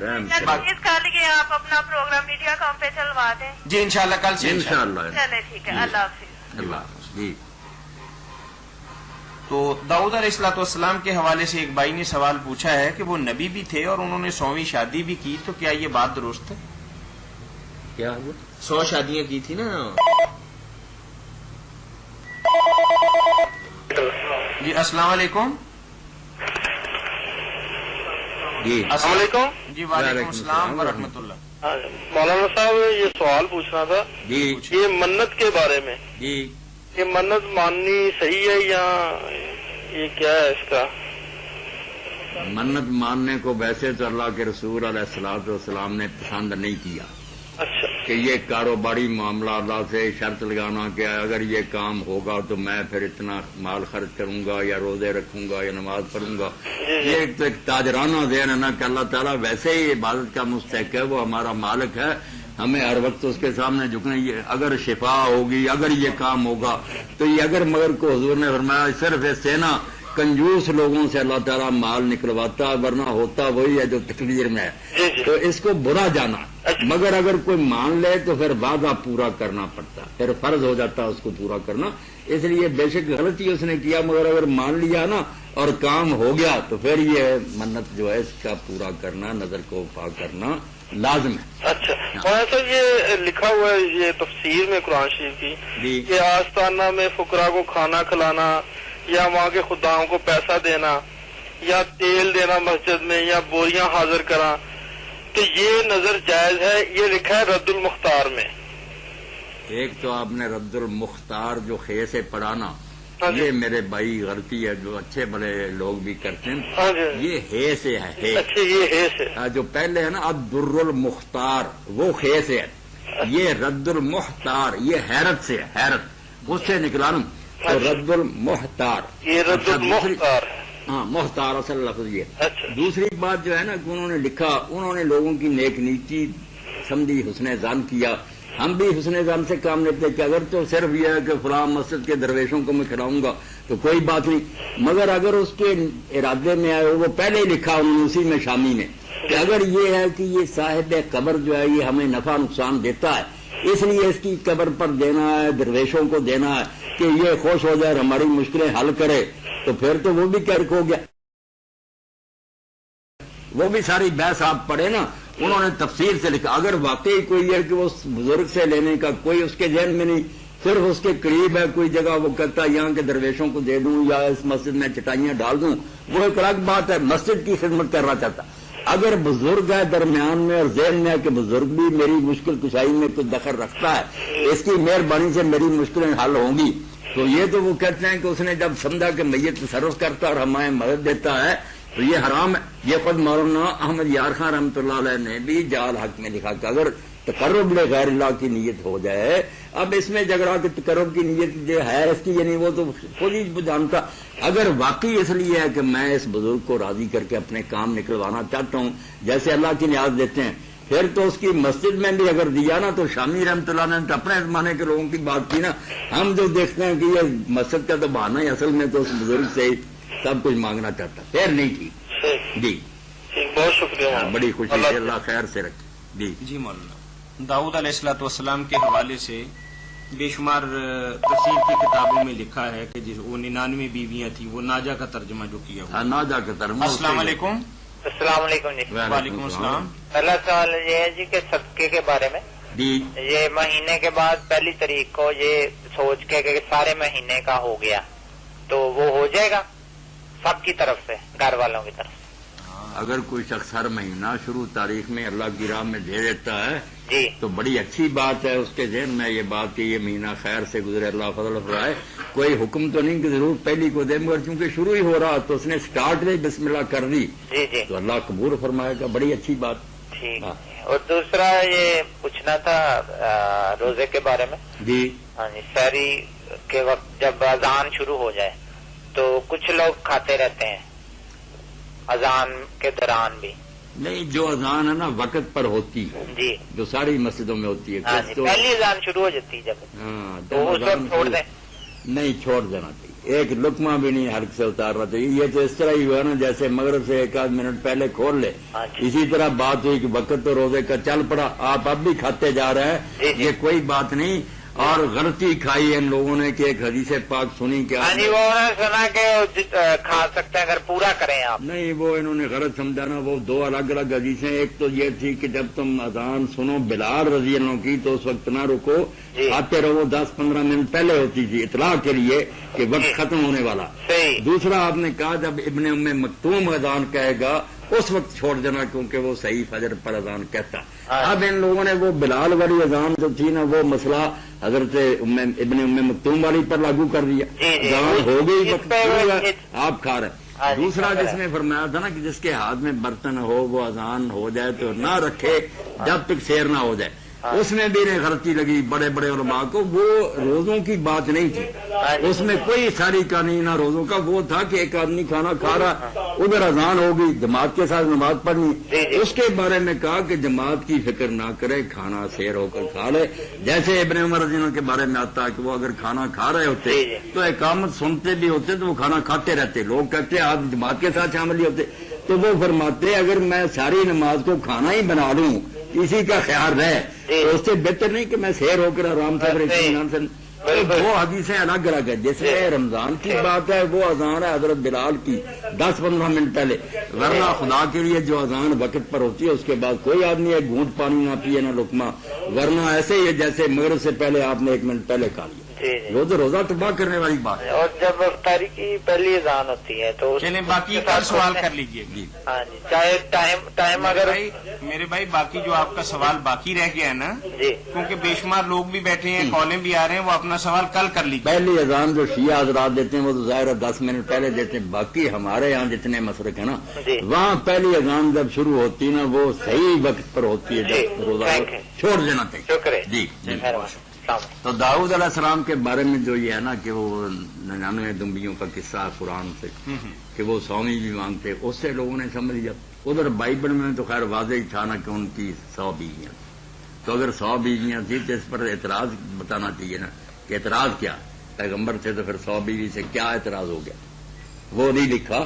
کل کے آپ اپنا پروگرام میڈیا کام پہ چلوا دیں. جی انشاءاللہ کل سے انشاءاللہ. چلے ٹھیک ہے، اللہ حافظ. اللہ حافظ. جی تو داؤد علیہ الصلوۃ والسلام کے حوالے سے ایک بھائی نے سوال پوچھا ہے کہ وہ نبی بھی تھے اور انہوں نے 100ویں شادی بھی کی، تو کیا یہ بات درست ہے؟ کیا ہوا؟ 100 شادیاں کی تھی نا. جی السلام علیکم. جی السلام علیکم. جی وعلیکم السلام ورحمۃ اللہ. مولانا صاحب یہ سوال پوچھنا تھا. جی یہ منت کے بارے میں. جی یہ منت ماننی صحیح ہے یا یہ کیا ہے اس کا؟ منت ماننے کو ویسے تو اللہ کے رسول علیہ الصلوۃ والسلام نے پسند نہیں کیا. اچھا. کہ یہ کاروباری معاملہ اللہ سے شرط لگانا کہ اگر یہ کام ہوگا تو میں پھر اتنا مال خرچ کروں گا یا روزے رکھوں گا یا نماز پڑھوں گا. یہ ایک تاجرانہ ذہن ہے نا کہ اللہ تعالیٰ ویسے ہی عبادت کا مستحق ہے، وہ ہمارا مالک ہے، ہمیں ہر وقت اس کے سامنے جھکنا. اگر شفا ہوگی، اگر یہ کام ہوگا تو یہ اگر مگر کو حضور نے فرمایا صرف اس سے نا کنجوس لوگوں سے اللہ تعالیٰ مال نکلواتا، ورنہ ہوتا وہی ہے جو تقدیر میں ہے. تو اس کو برا جانا، مگر اگر کوئی مان لے تو پھر وعدہ پورا کرنا پڑتا، پھر فرض ہو جاتا اس کو پورا کرنا. اس لیے بے شک غلطی اس نے کیا، مگر اگر مان لیا نا اور کام ہو گیا تو پھر یہ منت جو ہے اس کا پورا کرنا، نظر کو وفا کرنا لازم ہے. اچھا مولانا صاحب، یہ لکھا ہوا ہے یہ تفسیر میں قرآن شریف کی کہ آستانہ میں فقراء کو کھانا کھلانا یا وہاں کے خداؤں کو پیسہ دینا یا تیل دینا مسجد میں یا بوریاں حاضر کرنا، تو یہ نظر جائز ہے. یہ لکھا ہے رد المختار میں. ایک تو آپ نے رد المختار جو خے سے پڑھانا، یہ میرے بھائی غلطی ہے جو اچھے بڑے لوگ بھی کرتے ہیں. یہ ہے سے ہے، ہے. اچھا یہ ہے سے جو پہلے ہے نا عبد المختار وہ خے سے ہے. یہ رد المختار یہ حیرت سے ہے، حیرت اس سے نکلا نا. تو رد المختار یہ رد المختار، ہاں محتار اصل لفظ یہ. دوسری بات جو ہے نا کہ انہوں نے لکھا، انہوں نے لوگوں کی نیک نیتی سمجھی، حسن ظن کیا. ہم بھی حسن ظن سے کام لیتے کہ اگر تو صرف یہ ہے کہ فلاں مسجد کے درویشوں کو میں کھلاؤں گا تو کوئی بات نہیں، مگر اگر اس کے ارادے میں آئے، وہ پہلے ہی لکھا انہوں نے اسی میں شامی نے کہ اگر یہ ہے کہ یہ صاحب قبر جو ہے یہ ہمیں نفع نقصان دیتا ہے، اس لیے اس کی قبر پر دینا ہے، درویشوں کو دینا ہے کہ یہ خوش ہو جائے اور ہماری مشکلیں حل کرے، تو پھر تو وہ بھی کرک ہو گیا. وہ بھی ساری بحث آپ پڑھے نا، انہوں نے تفسیر سے لکھا. اگر واقعی کوئی ہے کہ وہ بزرگ سے لینے کا کوئی اس کے ذہن میں نہیں، صرف اس کے قریب ہے کوئی جگہ، وہ کہتا ہے یہاں کے درویشوں کو دے دوں یا اس مسجد میں چٹائیاں ڈال دوں، وہ ایک الگ بات ہے، مسجد کی خدمت کرنا چاہتا. اگر بزرگ ہے درمیان میں اور ذہن میں ہے کہ بزرگ بھی میری مشکل کشائی میں کچھ دخل رکھتا ہے، اس کی مہربانی سے میری مشکلیں حل ہوں گی، تو یہ تو وہ کہتے ہیں کہ اس نے جب سمجھا کہ میت تصرف کرتا اور ہمیں مدد دیتا ہے تو یہ حرام ہے. یہ خود مولانا احمد یار خان رحمۃ اللہ علیہ نے بھی جال حق میں لکھا کہ اگر تقرب غیر اللہ کی نیت ہو جائے، اب اس میں جھگڑا کہ تقرب کی نیت جو ہے اس کی، یعنی وہ تو خود ہی جانتا. اگر واقعی اس لیے ہے کہ میں اس بزرگ کو راضی کر کے اپنے کام نکلوانا چاہتا ہوں جیسے اللہ کی نیاز دیتے ہیں، پھر تو اس کی مسجد میں بھی اگر دیا نا تو شامی رحمۃ اللہ نے تو اپنے زمانے کے لوگوں کی بات کی نا. ہم جو دیکھتے ہیں کہ یہ مسجد کا تو بہانہ ہی اصل میں تو اس بزرگ سے سب کچھ مانگنا چاہتا، پھر نہیں کی. جی بہت شکریہ، بڑی خوشی سے اللہ خیر سے رکھے. جی مولانا، داؤد علیہ الصلوۃ والسلام کے حوالے سے بے شمار تفسیر کی کتابوں میں لکھا ہے کہ وہ 99 بیویاں تھیں، وہ ناجا کا ترجمہ جو کیا ہوا. ناجا کا ترجمہ. السلام علیکم. السلام علیکم جی. وعلیکم السلام. پہلا سوال یہ ہے جی کہ صدقے کے بارے میں، یہ مہینے کے بعد پہلی تاریخ کو یہ سوچ کے کہ سارے مہینے کا ہو گیا تو وہ ہو جائے گا سب کی طرف سے، گھر والوں کی طرف سے؟ اگر کوئی شخص ہر مہینہ شروع تاریخ میں اللہ کی راہ میں دے دیتا ہے جی تو بڑی اچھی بات ہے. اس کے ذہن میں یہ بات کہ یہ مہینہ خیر سے گزرے، اللہ فضل فرمائے. کوئی حکم تو نہیں کہ ضرور پہلی کو دے، مگر چونکہ شروع ہی ہو رہا تو اس نے سٹارٹ میں بسم اللہ کر دی جی جی تو اللہ قبول فرمائے گا. بڑی اچھی بات. ٹھیک. اور دوسرا یہ پوچھنا تھا روزے کے بارے میں. جی ہاں جی، سحری کے وقت جب اذان شروع ہو جائے تو کچھ لوگ کھاتے رہتے ہیں اذان کے دوران بھی. نہیں، جو اذان ہے نا وقت پر ہوتی جی، جو ساری مسجدوں میں ہوتی ہے. ہاں جی، پہلی اذان شروع ہو جاتی ہے جب، ہاں تو اس وقت چھوڑ دیں. نہیں، چھوڑ دینا چاہیے. ایک لقمہ بھی نہیں حلق سے اتارنا چاہیے. یہ تو اس طرح ہی ہوا نا جیسے مغرب سے ایک آدھ منٹ پہلے کھول لے، اسی طرح بات ہوئی کہ وقت تو روزے کا چل پڑا، آپ اب بھی کھاتے جا رہے ہیں، یہ کوئی بات نہیں. اور غلطی کھائی ان لوگوں نے کہ ایک حدیث پاک سنی کہ ہاں جی، وہ سنا کہ کھا سکتے ہیں اگر پورا کریں آپ. نہیں، وہ انہوں نے غلط سمجھانا. وہ دو الگ الگ حدیثیں، ایک تو یہ تھی کہ جب تم اذان سنو بلال رضی اللہ عنہ کی تو اس وقت نہ رکو، آتے رہو. 10-15 منٹ پہلے ہوتی تھی اطلاع کے لیے کہ وقت ختم ہونے والا. دوسرا آپ نے کہا جب ابن ام مکتوم اذان کہے گا اس وقت چھوڑ دینا کیونکہ وہ صحیح فجر پر اذان کہتا. اب ان لوگوں نے وہ بلال والی اذان جو تھی نا وہ مسئلہ حضرت ابن ام مکتوم والی پر لاگو کر دیا. اذان ہو گئی، وقت آپ کھا رہے. دوسرا جس نے فرمایا تھا نا کہ جس کے ہاتھ میں برتن ہو وہ اذان ہو جائے تو نہ رکھے جب تک سیر نہ ہو جائے. اس میں بھی غلطی لگی بڑے بڑے علماء کو. وہ روزوں کی بات نہیں تھی, اس میں کوئی ساری کا نہیں نہ روزوں کا. وہ تھا کہ ایک آدمی کھانا کھا رہا, ادھر اذان ہوگی, جماعت کے ساتھ نماز پڑھنی. اس کے بارے میں کہا کہ جماعت کی فکر نہ کرے, کھانا سیر ہو کر کھا لے. جیسے ابن عمر رضی اللہ عنہ کے بارے میں آتا ہے کہ وہ اگر کھانا کھا رہے ہوتے تو اقامت سنتے بھی ہوتے تو وہ کھانا کھاتے رہتے. لوگ کہتے آپ جماعت کے ساتھ شامل ہی ہوتے. تو وہ فرماتے اگر میں ساری نماز کو کھانا ہی بنا لوں, اسی کا خیال رہے, تو اس سے بہتر نہیں کہ میں سیر ہو کر آرام سے. وہ حدیثیں الگ الگ ہے. جیسے رمضان کی بات ہے, وہ اذان ہے حضرت بلال کی 10-15 منٹ پہلے, ورنہ خدا کے لیے جو اذان وقت پر ہوتی ہے اس کے بعد کوئی آدمی ایک گھونٹ پانی نہ پیے نہ لقمہ, ورنہ ایسے ہی ہے جیسے مغرب سے پہلے آپ نے 1 منٹ پہلے کھا لیا. وہ تو روزہ تباہ کرنے والی بات ہے. اور جب افطاری کی پہلی اذان ہوتی ہے تو چلیں باقی کا سوال کر لیجیے. ہاں جی, چاہے ٹائم اگر میرے بھائی باقی جو آپ کا سوال باقی رہ گیا ہے نا, کیونکہ بے شمار لوگ بھی بیٹھے ہیں, کالیں بھی آ رہے ہیں, وہ اپنا سوال کل کر لیجیے. پہلی اذان جو شیعہ حضرات دیتے ہیں وہ تو ظاہر ہے 10 منٹ پہلے دیتے ہیں. باقی ہمارے یہاں جتنے مسلک ہیں نا, وہاں پہلی اذان جب شروع ہوتی ہے نا وہ صحیح وقت پر ہوتی ہے, جب روزہ چھوڑ دینا چاہیے. جی. تو داؤد علیہ السلام کے بارے میں جو یہ ہے نا کہ وہ 99 دمبیوں کا قصہ قرآن سے کہ وہ سومی بھی مانگتے, اس سے لوگوں نے سمجھ لیا. ادھر بائبل میں تو خیر واضح ہی تھا نا کہ ان کی 100 بیویاں, تو اگر 100 بیویاں تھیں تو اس پر اعتراض بتانا چاہیے نا کہ اعتراض کیا, پیغمبر تھے تو پھر 100 بیوی سے کیا اعتراض ہو گیا. وہ نہیں لکھا.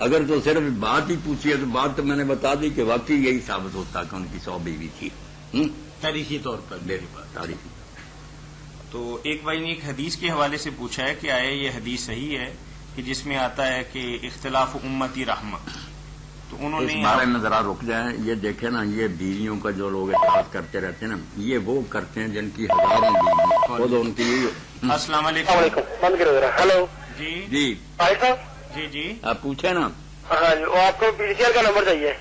اگر تو صرف بات ہی پوچھی ہے تو بات تو میں نے بتا دی کہ واقعی یہی ثابت ہوتا کہ ان کی 100 بیوی تھی تاریخی طور پر. میری بات تاریخی. تو ایک بھائی نے ایک حدیث کے حوالے سے پوچھا ہے کہ آیا یہ حدیث صحیح ہے کہ جس میں آتا ہے کہ اختلاف امتی رحمہ, تو انہوں نے اس بارے میں ذرا رک جائیں. یہ دیکھیں نا, یہ بیویوں کا جو لوگ اعتراض کرتے رہتے ہیں نا, یہ وہ کرتے ہیں جن کی ہزاروں بیویاں, خود ان کی. السلام علیکم. بند کرو ذرا. ہلو جی جی بھائی صاحب. جی آپ پوچھیں نا. ہاں جی, وہ آپ کو پی ٹی سی ایل کا نمبر چاہیے.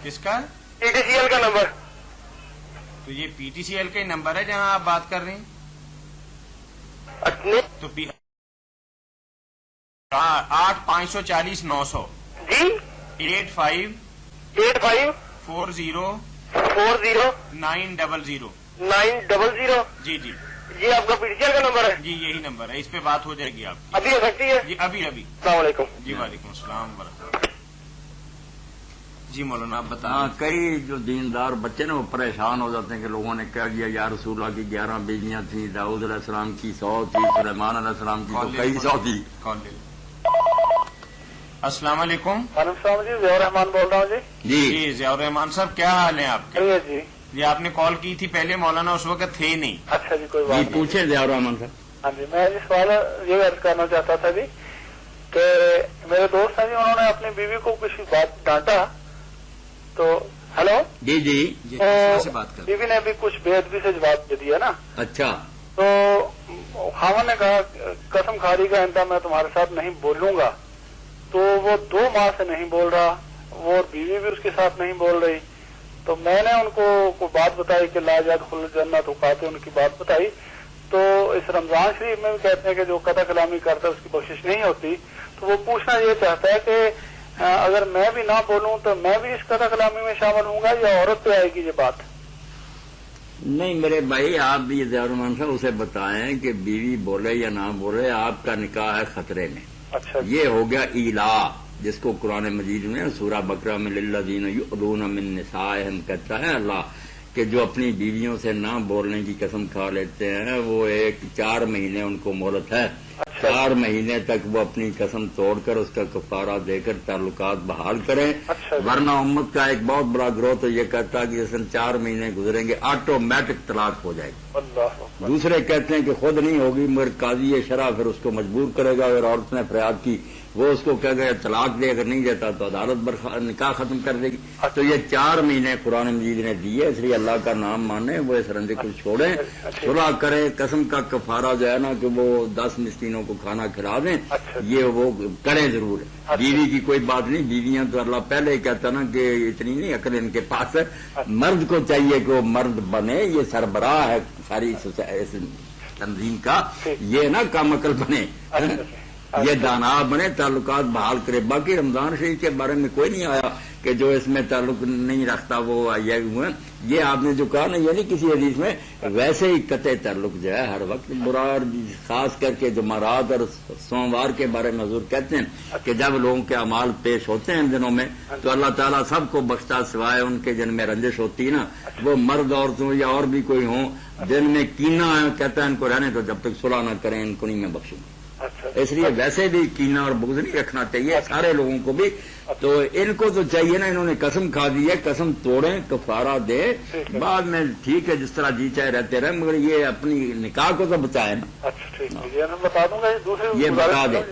کس کا؟ پی ٹی سی ایل کا نمبر. تو یہ پی ٹی سی ایل کا ہی نمبر ہے جہاں آپ بات کر رہے ہیں. تو 8-540-900 جی 85 40 900 900. جی جی جی آپ کا پی ٹی سی ایل کا نمبر ہے. جی یہی نمبر ہے, اس پہ بات ہو جائے گی آپ کی. ابھی ہو سکتی ہے. جی ابھی. السلام علیکم. جی وعلیکم السلام ورحمۃ. جی مولانا آپ بتائیں. ہاں, کئی جو دیندار بچے نا وہ پریشان ہو جاتے ہیں کہ لوگوں نے کہہ دیا یا رسول اللہ کی 11 بیویاں تھیں, داؤد علیہ السلام کی 100 تھی, سلیمان علیہ السلام کی تو کئی 100 تھی. السلام علیکم. وعلیکم السلام جی, ضیاء الرحمان بول رہا ہوں. جی جی ضیاء الرحمان صاحب, کیا حال ہے آپ کے؟ جی جی آپ نے کال کی تھی پہلے, مولانا اس وقت تھے نہیں. اچھا جی, کوئی بات نہیں. نہیں. پوچھیں ضیاء الرحمان صاحب. ہاں جی, میں جی سوال یہ عرض کرنا چاہتا تھا جی کہ میرے دوست ہیں جی, انہوں نے اپنی بیوی کو کچھ بات ڈانٹا. تو ہلو جی جی سے بات کر, بیوی نے بھی کچھ بے ادبی سے جواب دے دیا نا. اچھا. تو خاوند نے کہا قسم کھاری کا آئندہ میں تمہارے ساتھ نہیں بولوں گا. تو وہ 2 ماہ سے نہیں بول رہا, وہ بیوی بھی اس کے ساتھ نہیں بول رہی. تو میں نے ان کو بات بتائی کہ لا يدخل الجنة کہتے, ان کی بات بتائی. تو اس رمضان شریف میں بھی کہتے ہیں کہ جو قطع کلامی کرتا ہے اس کی کوشش نہیں ہوتی. تو وہ پوچھنا یہ چاہتا ہے کہ اگر میں بھی نہ بولوں تو میں بھی اس قطع کلامی میں شامل ہوں گا یا عورت پہ آئے گی یہ بات؟ نہیں میرے بھائی, آپ بھی ضیاء الرحمان صاحب اسے بتائیں کہ بیوی بولے یا نہ بولے, آپ کا نکاح ہے خطرے میں. اچھا, یہ ہو گیا ایلا, جس کو قرآن مجید میں سورہ بقرہ میں للذین یؤلون من نسائہم کہتا ہے اللہ کہ جو اپنی بیویوں سے نہ بولنے کی قسم کھا لیتے ہیں وہ 4 مہینے ان کو مہلت ہے. 4 مہینے تک وہ اپنی قسم توڑ کر اس کا کفارہ دے کر تعلقات بحال کریں, ورنہ امت کا ایک بہت بڑا گروہ تو یہ کہتا ہے کہ جس 4 مہینے گزریں گے آٹومیٹک طلاق ہو جائے گی. دوسرے کہتے ہیں کہ خود نہیں ہوگی مگر قاضی شرع پھر اس کو مجبور کرے گا. اگر عورت نے فریاد کی وہ اس کو کہہ گیا طلاق دے, اگر نہیں دیتا تو عدالت نکاح ختم کر دے گی. تو یہ 4 مہینے قرآن مجید نے دیے, اس لیے اللہ کا نام مانے, وہ اس رنجے کو چھوڑیں, صلح کریں, قسم کا کفارہ جو ہے نا کہ وہ 10 مسکینوں کو کھانا کھلا دیں, یہ وہ کریں ضرور. بیوی کی کوئی بات نہیں, بیویاں تو اللہ پہلے ہی کہتا نا کہ اتنی نہیں عقل ان کے پاس ہے. مرد کو چاہیے کہ وہ مرد بنے, یہ سربراہ ہے ساری تنظیم کا, یہ نا کم عقل بنے. یہ دانا بنے، تعلقات بحال کرے. باقی رمضان شریف کے بارے میں کوئی نہیں آیا کہ جو اس میں تعلق نہیں رکھتا وہ یہ ہوئے. یہ آپ نے جو کہا نا، یہ نہیں کسی حدیث میں، ویسے ہی قطع تعلق جو ہے ہر وقت برا، خاص کر کے جمعرات اور سوموار کے بارے میں حضور کہتے ہیں کہ جب لوگوں کے اعمال پیش ہوتے ہیں ان دنوں میں تو اللہ تعالیٰ سب کو بخشتا سوائے ان کے جن میں رنجش ہوتی ہے نا، وہ مرد عورتوں یا اور بھی کوئی ہوں جن میں کینہ کہتا ہے ان کو رہنے تو جب تک صلح نہ کریں ان کو نہیں میں بخشوں. اس لیے ویسے بھی کینہ اور بغض نہیں رکھنا چاہیے سارے لوگوں کو بھی. تو ان کو تو چاہیے نا، انہوں نے قسم کھا دی ہے، قسم توڑیں، کفارہ دے، بعد میں ٹھیک ہے جس طرح جی چاہے رہتے رہیں، مگر یہ اپنی نکاح کو تو بچائے نا. اچھا ٹھیک ہے، میں بتا دوں گا. یہ بتا دیں.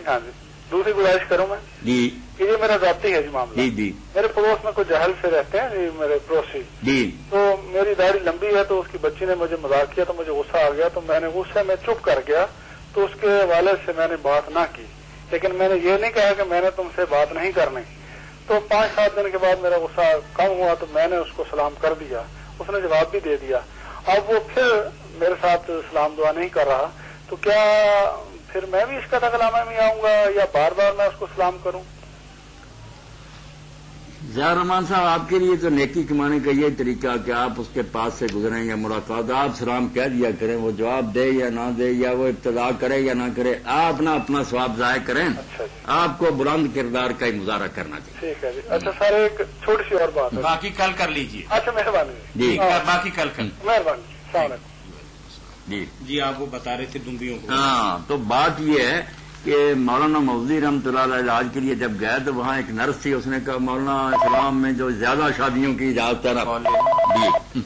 دوسری گزارش کروں میں جی. یہ میرا ذاتی ہے جی معاملہ. جی جی. میرے پڑوس میں کچھ جہل سے رہتے ہیں جی، میرے پڑوسی جی. تو میری داڑھی لمبی ہے تو اس کی بچی نے مجھے مذاق کیا تو مجھے غصہ آ گیا، تو میں نے غصے میں چپ کر گیا. تو اس کے والد سے میں نے بات نہ کی، لیکن میں نے یہ نہیں کہا کہ میں نے تم سے بات نہیں کرنی. تو 5-7 دن کے بعد میرا غصہ کم ہوا تو میں نے اس کو سلام کر دیا، اس نے جواب بھی دے دیا. اب وہ پھر میرے ساتھ سلام دعا نہیں کر رہا، تو کیا پھر میں بھی اس کا تکلامہ میں آؤں گا یا بار بار میں اس کو سلام کروں؟ ضیاء رحمان صاحب، آپ کے لیے تو نیکی کمانے کا یہ طریقہ کہ آپ اس کے پاس سے گزریں یا ملاقات، آپ سلام کہہ دیا کریں، وہ جواب دے یا نہ دے یا وہ ابتدا کرے یا نہ کرے، آپ اپنا ثواب ضائع کریں. آپ کو بلند کردار کا ہی مظاہرہ کرنا چاہیے. ٹھیک ہے جی. اچھا سر، ایک چھوٹی سی اور بات ہے. باقی کل کر لیجیے. اچھا مہربانی جی. باقی کل مہربانی. السلام علیکم. جی جی. آپ وہ بتا رہے تھے دمبیوں کو. ہاں، تو بات یہ ہے کہ مولانا مودودی رحمۃ اللہ علیہ علاج کے لیے جب گئے تو وہاں ایک نرس تھی، اس نے کہا مولانا اسلام میں جو زیادہ شادیوں کی اجازت ہے نا. جی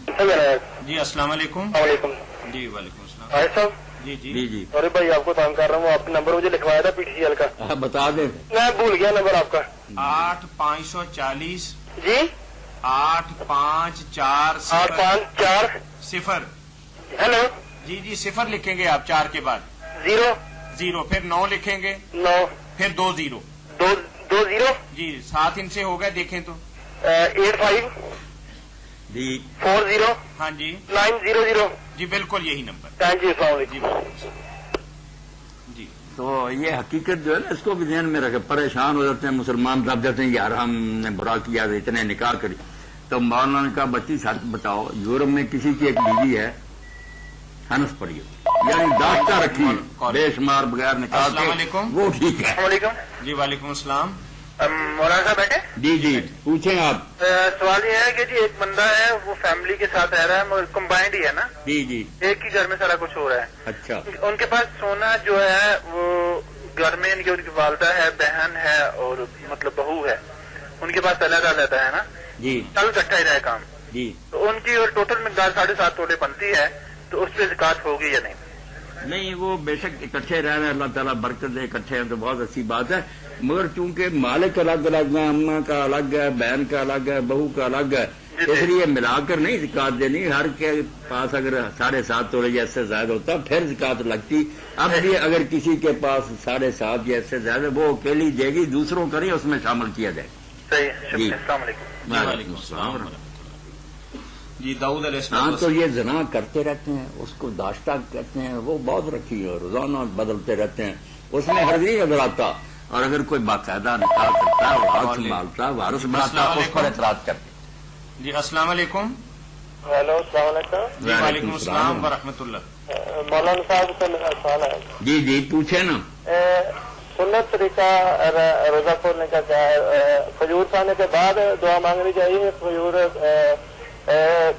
جی. السلام علیکم. وعلیکم. جی. وعلیکم السلام. بھائی صاحب. جی جی. جی. ارے بھائی آپ کو تنگ کر رہا ہوں، آپ کا نمبر مجھے لکھوایا تھا پی ٹی سی ایل کا. بتا دیں. میں بھول گیا نمبر آپ کا. 8540 جی 854 854 0. ہیلو. جی. جی. 0 لکھیں گے آپ 4 کے بعد 0 پھر 9 لکھیں گے 9 پھر 2 0. 2 0. جی. 7 ان سے ہو گئے دیکھیں تو. 85 جی 40 ہاں جی. 900. جی بالکل یہی نمبر. Thank you. السلام جی. علیکم. جی. تو یہ حقیقت جو ہے نا اس کو بھی ذہن میں رکھے. پریشان ہو جاتے ہیں مسلمان، دب جاتے ہیں یار ہم نے برا کیا اتنے نکاح کری. تو مولانا نے کہا بچی سچ بتاؤ، یورپ میں کسی کی ایک بیوی ہے ہنس پڑی ہو، یعنی داشتہ رکھی بے شمار بغیر نکاح کے. السلام علیکم. وہ ٹھیک ہے. السلام علیکم. جی. وعلیکم السلام. مولانا صاحب بیٹھے. جی جی پوچھیں آپ. سوال یہ ہے کہ جی ایک بندہ ہے وہ فیملی کے ساتھ رہ رہا ہے، مگر کمبائنڈ ہی ہے نا. جی جی. ایک ہی گھر میں سارا کچھ ہو رہا ہے. اچھا. ان کے پاس سونا جو ہے وہ گھر میں ان کی والدہ ہے، بہن ہے اور مطلب بہو ہے، ان کے پاس علیحدہ علیحدہ ہے نا. جی. کل اکٹھا ہی رہے کام. جی. تو ان کی ٹوٹل مقدار 7.5 تولے بنتی ہے، تو اس پہ زکات ہوگی یا نہیں؟ نہیں، وہ بے شک اکٹھے رہ رہے ہیں، اللہ تعالیٰ برکت دے، اکٹھے ہیں تو بہت اچھی بات ہے. مگر چونکہ مالک الگ الگ ہے، اماں کا الگ ہے، بہن کا الگ ہے، بہو کا الگ ہے، اس لیے ملا کر نہیں زکات دینی. ہر کے پاس اگر 7.5 تولے یا اس سے زائد ہوتا پھر زکات لگتی. اب بھی اگر کسی کے پاس 7.5 یا اس سے زیادہ وہ اکیلی دے گی، دوسروں کا نہیں اس میں شامل کیا جائے. صحیح. شکریہ. السلام علیکم. وعلیکم السلام. جی. داؤد علیہ السلام. ہاں، تو یہ زنا کرتے رہتے ہیں، اس کو داشتہ کہتے ہیں، وہ بہت رکھی ہے، روزانہ بدلتے رہتے ہیں، اس میں حرج نہیں نظر آتا. اور اگر کوئی باقاعدہ نکاح کرتا ہے، ہاتھ سنبھالتا، وارث بناتا، اس پر اعتراض کرتے. جی. السلام علیکم. ہیلو. السلام علیکم. جی. وعلیکم السلام ورحمۃ اللہ. مولانا صاحب سے میرا سوال ہے. جی جی پوچھیں نا. سنت طریقہ روزہ کھولنے کا کیا ہے؟ فجور کھانے کے بعد دعا مانگنی چاہیے، فجور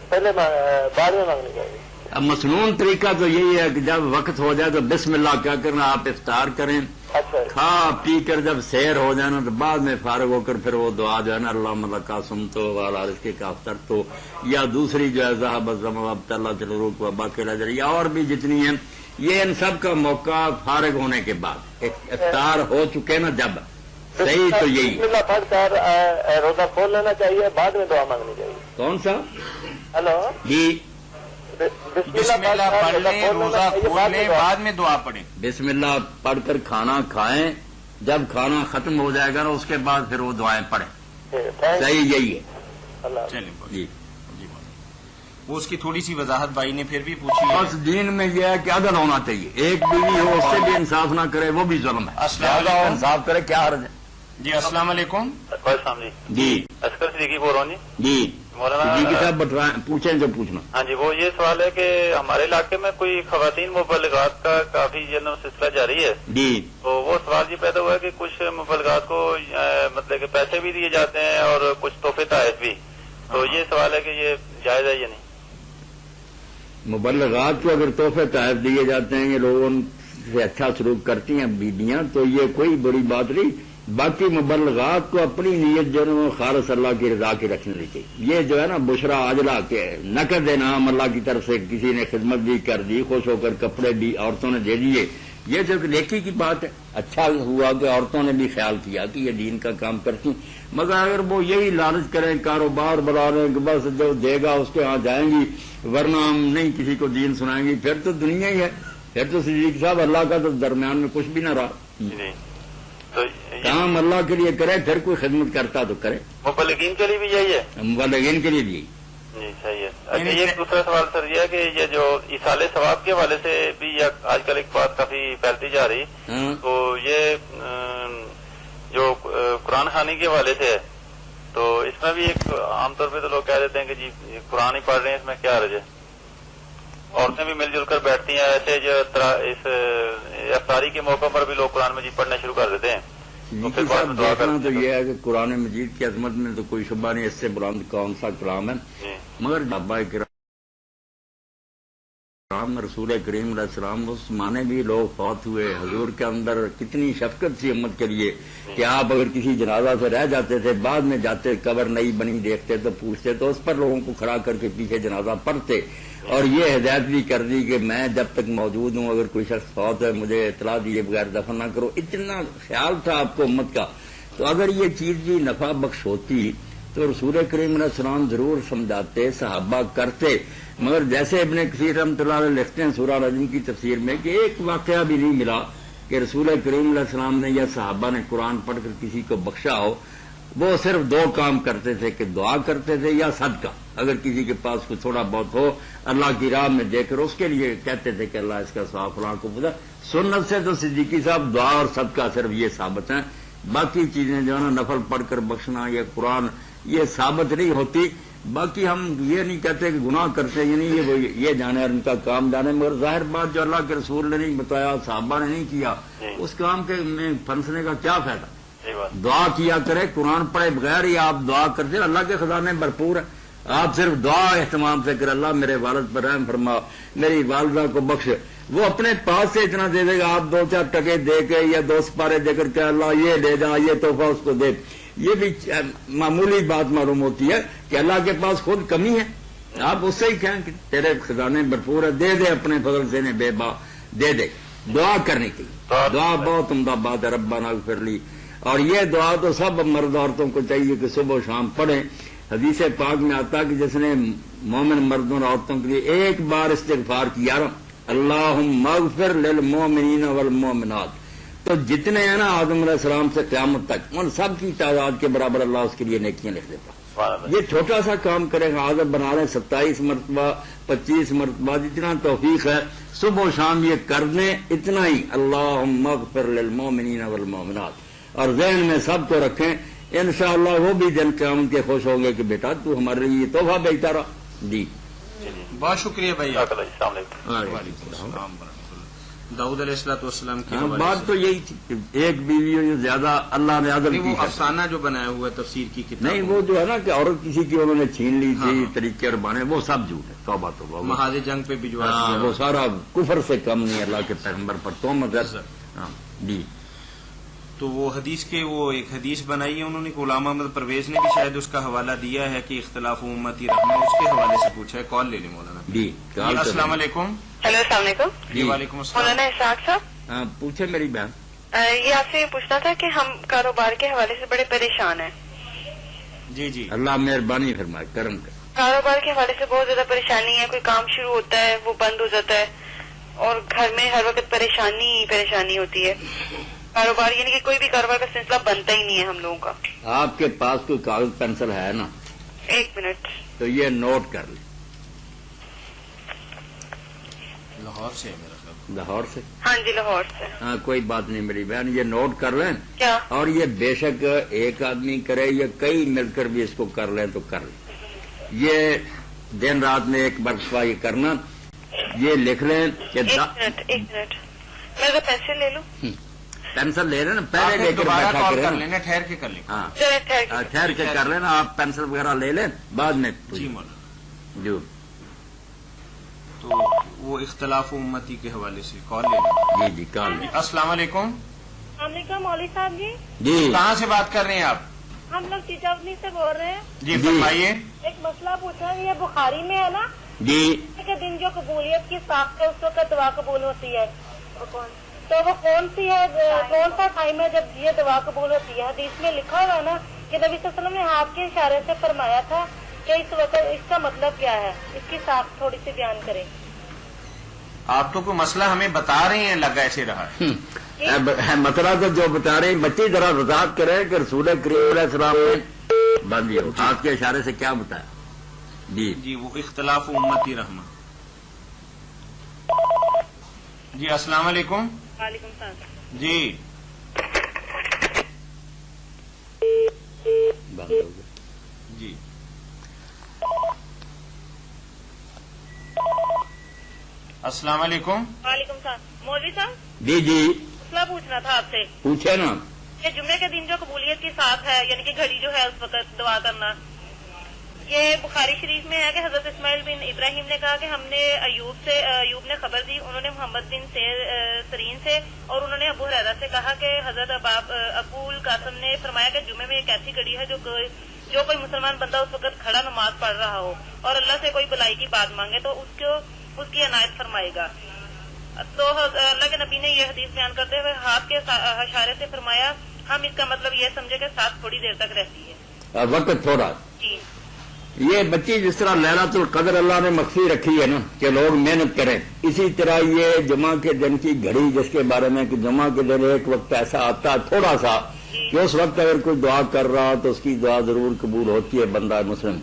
پہلے بعد میں مانگنی چاہیے؟ اب مسنون طریقہ تو یہی ہے کہ جب وقت ہو جائے تو بسم اللہ کیا کرنا، آپ افطار کریں، اچھا. کھا پی کر جب سیر ہو جانا تو بعد میں فارغ ہو کر پھر وہ دعا جو ہے نا اللہ ملکا سم تو والا رزق کا افطر تو، یا دوسری جو ہے ذہب الزمن اللہ چلوک و باقی نظر، یا اور بھی جتنی ہیں، یہ ان سب کا موقع فارغ ہونے کے بعد افطار ہو چکے نا جب. صحیح تو یہی بسم اللہ پڑھ کر روزہ کھول لینا چاہیے، بعد میں دعا مانگنی چاہیے. کون سا؟ ہلو جی. بسم اللہ پڑھ لیں، روزہ کھول لیں، بعد میں دعا پڑھیں. بسم اللہ پڑھ کر کھانا کھائیں، جب کھانا ختم ہو جائے گا نا اس کے بعد پھر وہ دعائیں پڑھیں. صحیح یہی ہے. اللہ. چلیں. جی. وہ اس کی تھوڑی سی وضاحت بھائی نے پھر بھی پوچھی ہے. بس دین میں یہ ہے کہ عدل ہونا چاہیے. ایک بیوی ہو اس سے بھی انصاف نہ کرے وہ بھی ظلم ہے. السلام علیکم. انصاف کرے کیا حرج ہے. جی السلام علیکم. السلام جی. جی اسکر صدیقی بول رہا ہوں جی. جی مولانا جی صاحب پوچھیں جو پوچھنا. ہاں جی، وہ یہ سوال ہے کہ ہمارے علاقے میں کوئی خواتین مبلغات کا کافی سلسلہ جاری ہے. جی تو وہ سوال یہ پیدا ہوا ہے کہ کچھ مبلغات کو مطلب کہ پیسے بھی دیے جاتے ہیں اور کچھ تحفے تحائف بھی. تو یہ سوال ہے کہ یہ جائز ہے یا نہیں. مبلغات کو اگر تحفے تحائف دیے جاتے ہیں، یہ لوگوں سے اچھا سلوک کرتی ہیں بیویاں، تو یہ کوئی بڑی بات نہیں. باقی مبلغات کو اپنی نیت جو ہے وہ خالص اللہ کی رضا کی رکھنی چاہیے. یہ جو ہے نا بشرا عاجلہ کے نقد انعام اللہ کی طرف سے کسی نے خدمت بھی کر دی، خوش ہو کر کپڑے بھی عورتوں نے دے دیے، یہ جو نیکی کی بات ہے. اچھا ہوا کہ عورتوں نے بھی خیال کیا کہ یہ دین کا کام کرتی. مگر اگر وہ یہی لالچ کریں، کاروبار بڑھا رہے ہیں کہ بس جو دے گا اس کے ہاں جائیں گی، ورنہ ہم نہیں کسی کو دین سنائیں گی، پھر تو دنیا ہی ہے. پھر تو صدیق صاحب اللہ کا تو درمیان میں کچھ بھی نہ رہا. تو کام اللہ کے لیے کرے، پھر کوئی خدمت کرتا تو کرے. مبلغین کے لیے بھی یہی ہے. مبلغین کے لیے بھی جی صحیح ہے. اچھا یہ دوسرا سوال سر یہ ہے کہ یہ جو ایصال ثواب کے حوالے سے بھی آج کل ایک بات کافی پھیلتی جا رہی، تو یہ جو قرآن خوانی کے حوالے سے ہے، تو اس میں بھی ایک عام طور پہ تو لوگ کہہ دیتے ہیں کہ جی قرآن ہی پڑھ رہے ہیں، اس میں کیا حرج ہے. عورتیں بھی مل جل کر بیٹھتی ہیں، ایسے جو اس افطاری کے موقع پر بھی لوگ قرآن مجید پڑھنا شروع کر دیتے ہیں. دیکھنا تو یہ ہے کہ قرآن مجید کی عظمت میں تو کوئی شبہ نہیں، اس سے بلند کون سا کلام ہے. مگر بابا کرام رسول کریم علیہ السلام اس معنی بھی لوگ فوت ہوئے. حضور کے اندر کتنی شفقت تھی امت کے لیے کہ آپ اگر کسی جنازہ سے رہ جاتے تھے، بعد میں جاتے قبر نئی بنی دیکھتے تو پوچھتے، تو اس پر لوگوں کو کھڑا کر کے پیچھے جنازہ پڑھتے. اور یہ ہدایت بھی کر دی کہ میں جب تک موجود ہوں اگر کوئی شخص فوت ہے مجھے اطلاع دیے بغیر دفن نہ کرو. اتنا خیال تھا آپ کو امت کا. تو اگر یہ چیز بھی نفع بخش ہوتی تو رسول کریم علیہ السلام ضرور سمجھاتے، صحابہ کرتے. مگر جیسے ابن کثیر رحمۃ اللہ علیہ لکھتے ہیں سورہ نجم کی تفسیر میں کہ ایک واقعہ بھی نہیں ملا کہ رسول کریم علیہ السلام نے یا صحابہ نے قرآن پڑھ کر کسی کو بخشا ہو. وہ صرف دو کام کرتے تھے کہ دعا کرتے تھے یا صدقہ. اگر کسی کے پاس کچھ تھوڑا بہت ہو اللہ کی راہ میں دے کر اس کے لیے کہتے تھے کہ اللہ اس کا ثواب فلاں کو پتا. سنت سے تو صدیقی صاحب دعا اور صدقہ صرف یہ ثابت ہیں. باقی چیزیں جو ہے نا نفل پڑھ کر بخشنا یا قرآن یہ ثابت نہیں ہوتی. باقی ہم یہ نہیں کہتے کہ گناہ کرتے، یعنی یہ جانے اور ان کا کام جانے. مگر ظاہر بات جو اللہ کے رسول نے نہیں بتایا، صحابہ نے نہیں کیا، اس کام کے میں پھنسنے کا کیا فائدہ. دعا کیا کرے، قرآن پڑھے بغیر ہی آپ دعا کرتے، اللہ کے خزانے بھرپور ہیں. آپ صرف دعا اہتمام سے کرے اللہ میرے والد پر رحم فرما، میری والدہ کو بخش. وہ اپنے پاس سے اتنا دے دے گا، آپ 2-4 ٹکے دے کے یا 2 سپارے دے کر کہ اللہ یہ دے جا، یہ تحفہ اس کو دے. یہ بھی معمولی بات معلوم ہوتی ہے کہ اللہ کے پاس خود کمی ہے. آپ اس سے ہی کہیں کہ تیرے خزانے بھرپور ہے، دے دے اپنے فضل سے نے بے با دے دے. دعا کرنے کی دعا بہت عمدہ بات ہے. ربنا اغفر لی. اور یہ دعا تو سب مرد عورتوں کو چاہیے کہ صبح و شام پڑھیں. حدیث پاک میں آتا کہ جس نے مومن مردوں اور عورتوں کے لیے ایک بار استغفار کیا اللہم اغفر للمومنین والمومنات، تو جتنے ہیں نا آدم علیہ السلام سے قیامت تک ان سب کی تعداد کے برابر اللہ اس کے لیے نیکیاں لکھ دیتا. یہ چھوٹا سا کام کرے گا، عادت بنا رہے 27 مرتبہ 25 مرتبہ جتنا توفیق ہے صبح و شام یہ کر دیں، اتنا ہی اللہم اغفر للمومنین والمومنات. اور ذہن میں سب کو رکھیں، انشاءاللہ وہ بھی دن قیامت کے خوش ہوں گے کہ بیٹا تو ہمارے لیے تحفہ بھیجتا رہا. جی بہت شکریہ بھائی. السلام علیکم. وعلیکم السلام ورحمۃ اللہ. داؤد علیہ السلام کی بات تو یہی تھی کہ ایک بیوی ہو زیادہ اللہ نے عدل کی. افسانہ جو بنایا ہوا ہے تفسیر کی کتاب نہیں، وہ جو ہے نا کہ عورت کسی کی انہوں نے چھین لی تھی طریقے اور بانے، وہ سب جھوٹ ہے. توبہ توبہ. محاذ جنگ پہ بھجوا دیا، وہ سارا کفر سے کم نہیں اللہ کے پیغمبر پر تو مگر. جی تو وہ حدیث کے وہ ایک حدیث بنائی ہے انہوں نے، علامہ احمد پرویز نے بھی شاید اس کا حوالہ دیا ہے کہ اختلاف امتی رحمہ، اس کے حوالے سے پوچھا ہے. کال لے لیں مولانا. جی السلام علیکم. ہیلو السلام علیکم. جی وعلیکم السلام. مولانا اسحاق صاحب پوچھے میری بہن. یہ آپ سے یہ پوچھنا تھا کہ ہم کاروبار کے حوالے سے بڑے پریشان ہیں. جی جی اللہ مہربانی فرمائے کرم کر. کاروبار کے حوالے سے بہت زیادہ پریشانی ہے. کوئی کام شروع ہوتا ہے وہ بند ہو جاتا ہے اور گھر میں ہر وقت پریشانی ہوتی ہے. کاروبار یعنی کہ کوئی بھی کاروبار کا سلسلہ بنتا ہی نہیں ہے ہم لوگوں کا. آپ کے پاس کوئی کاغذ پینسل ہے نا؟ ایک منٹ. تو یہ نوٹ کر لیں. لاہور سے ہے میرا خیال. لاہور سے؟ ہاں جی لاہور سے. ہاں کوئی بات نہیں میری بہن، یہ نوٹ کر لیں. کیا؟ اور یہ بے شک ایک آدمی کرے یا کئی مل کر بھی اس کو کر لیں تو کر لیں. یہ دن رات میں ایک مرتبہ یہ کرنا. یہ لکھ لیں کہ ایک منٹ میں تو پیسے لے لوں. پینسل لے لیں نا، پہلے لے کر دوبارہ بیٹھا کال کریں کر نا. لینا، ٹھہر کے کر لیں. ہاں ٹھہر ٹھہر کے کر لینا. آپ پینسل وغیرہ لے لیں بعد میں. جی مولانا. جو تو وہ اختلاف امتی کے حوالے سے کال لینا. جی کال. السلام علیکم. السلام علیکم مولوی صاحب جی. جی کہاں سے بات کر رہے ہیں آپ؟ ہم لوگ چیچاونی سے بول رہے ہیں. جی فرمائیے. ایک مسئلہ پوچھا ہے، یہ بخاری میں ہے نا جی کے دن جو قبولیت کی ساخت ہے اس وقت دعا قبول ہوتی ہے، تو وہ کون سی ہے، کون سا ٹائم ہے جب یہ دعا قبول ہوتی ہے؟ حدیث میں لکھا ہوا ہے نا کہ نبی صلی اللہ علیہ وسلم نے ہاتھ کے اشارے سے فرمایا تھا کہ اس وقت اس کا مطلب کیا ہے، اس کی ساخت تھوڑی سی بیان کریں. آپ تو کوئی مسئلہ ہمیں بتا رہے ہیں، لگا ایسے رہا ہے. مسئلہ تو جو بتا رہے ہیں بچی ذرا وضاحت کرے کہ رسول کریم علیہ السلام نے بند یہ ہاتھ کے اشارے سے کیا بتایا. جی جی وہ اختلاف امتی رحمہ. جی السلام علیکم. وعلیکم السلام. جی بند ہو گیا. جی السلام علیکم. وعلیکم السلام. مولوی صاحب جی جی مسئلہ پوچھنا تھا آپ سے پوچھے نا. کہ جمعے کے دن جو قبولیت کی ساتھ ہے، یعنی کہ گھڑی جو ہے اس وقت دعا کرنا، یہ بخاری شریف میں ہے کہ حضرت اسماعیل بن ابراہیم نے کہا کہ ہم نے ایوب نے خبر دی، انہوں نے محمد بن سرین سے، اور انہوں نے ابو ہریرہ سے کہا کہ حضرت ابو القاسم نے فرمایا کہ جمعے میں ایک ایسی گھڑی ہے جو کوئی مسلمان بندہ اس وقت کھڑا نماز پڑھ رہا ہو اور اللہ سے کوئی بلائی کی بات مانگے تو اس کی عنایت فرمائے گا. تو اللہ کے نبی نے یہ حدیث بیان کرتے ہوئے ہاتھ کے اشارے سے فرمایا، ہم اس کا مطلب یہ سمجھے کہ ساتھ تھوڑی دیر تک رہتی ہے. وقت تھوڑا. جی یہ بچی جس طرح لیلۃ القدر اللہ نے مخفی رکھی ہے نا کہ لوگ محنت کریں، اسی طرح یہ جمعہ کے دن کی گھڑی جس کے بارے میں کہ جمعہ کے دن ایک وقت ایسا آتا ہے تھوڑا سا کہ اس وقت اگر کوئی دعا کر رہا تو اس کی دعا ضرور قبول ہوتی ہے بندہ مسلم،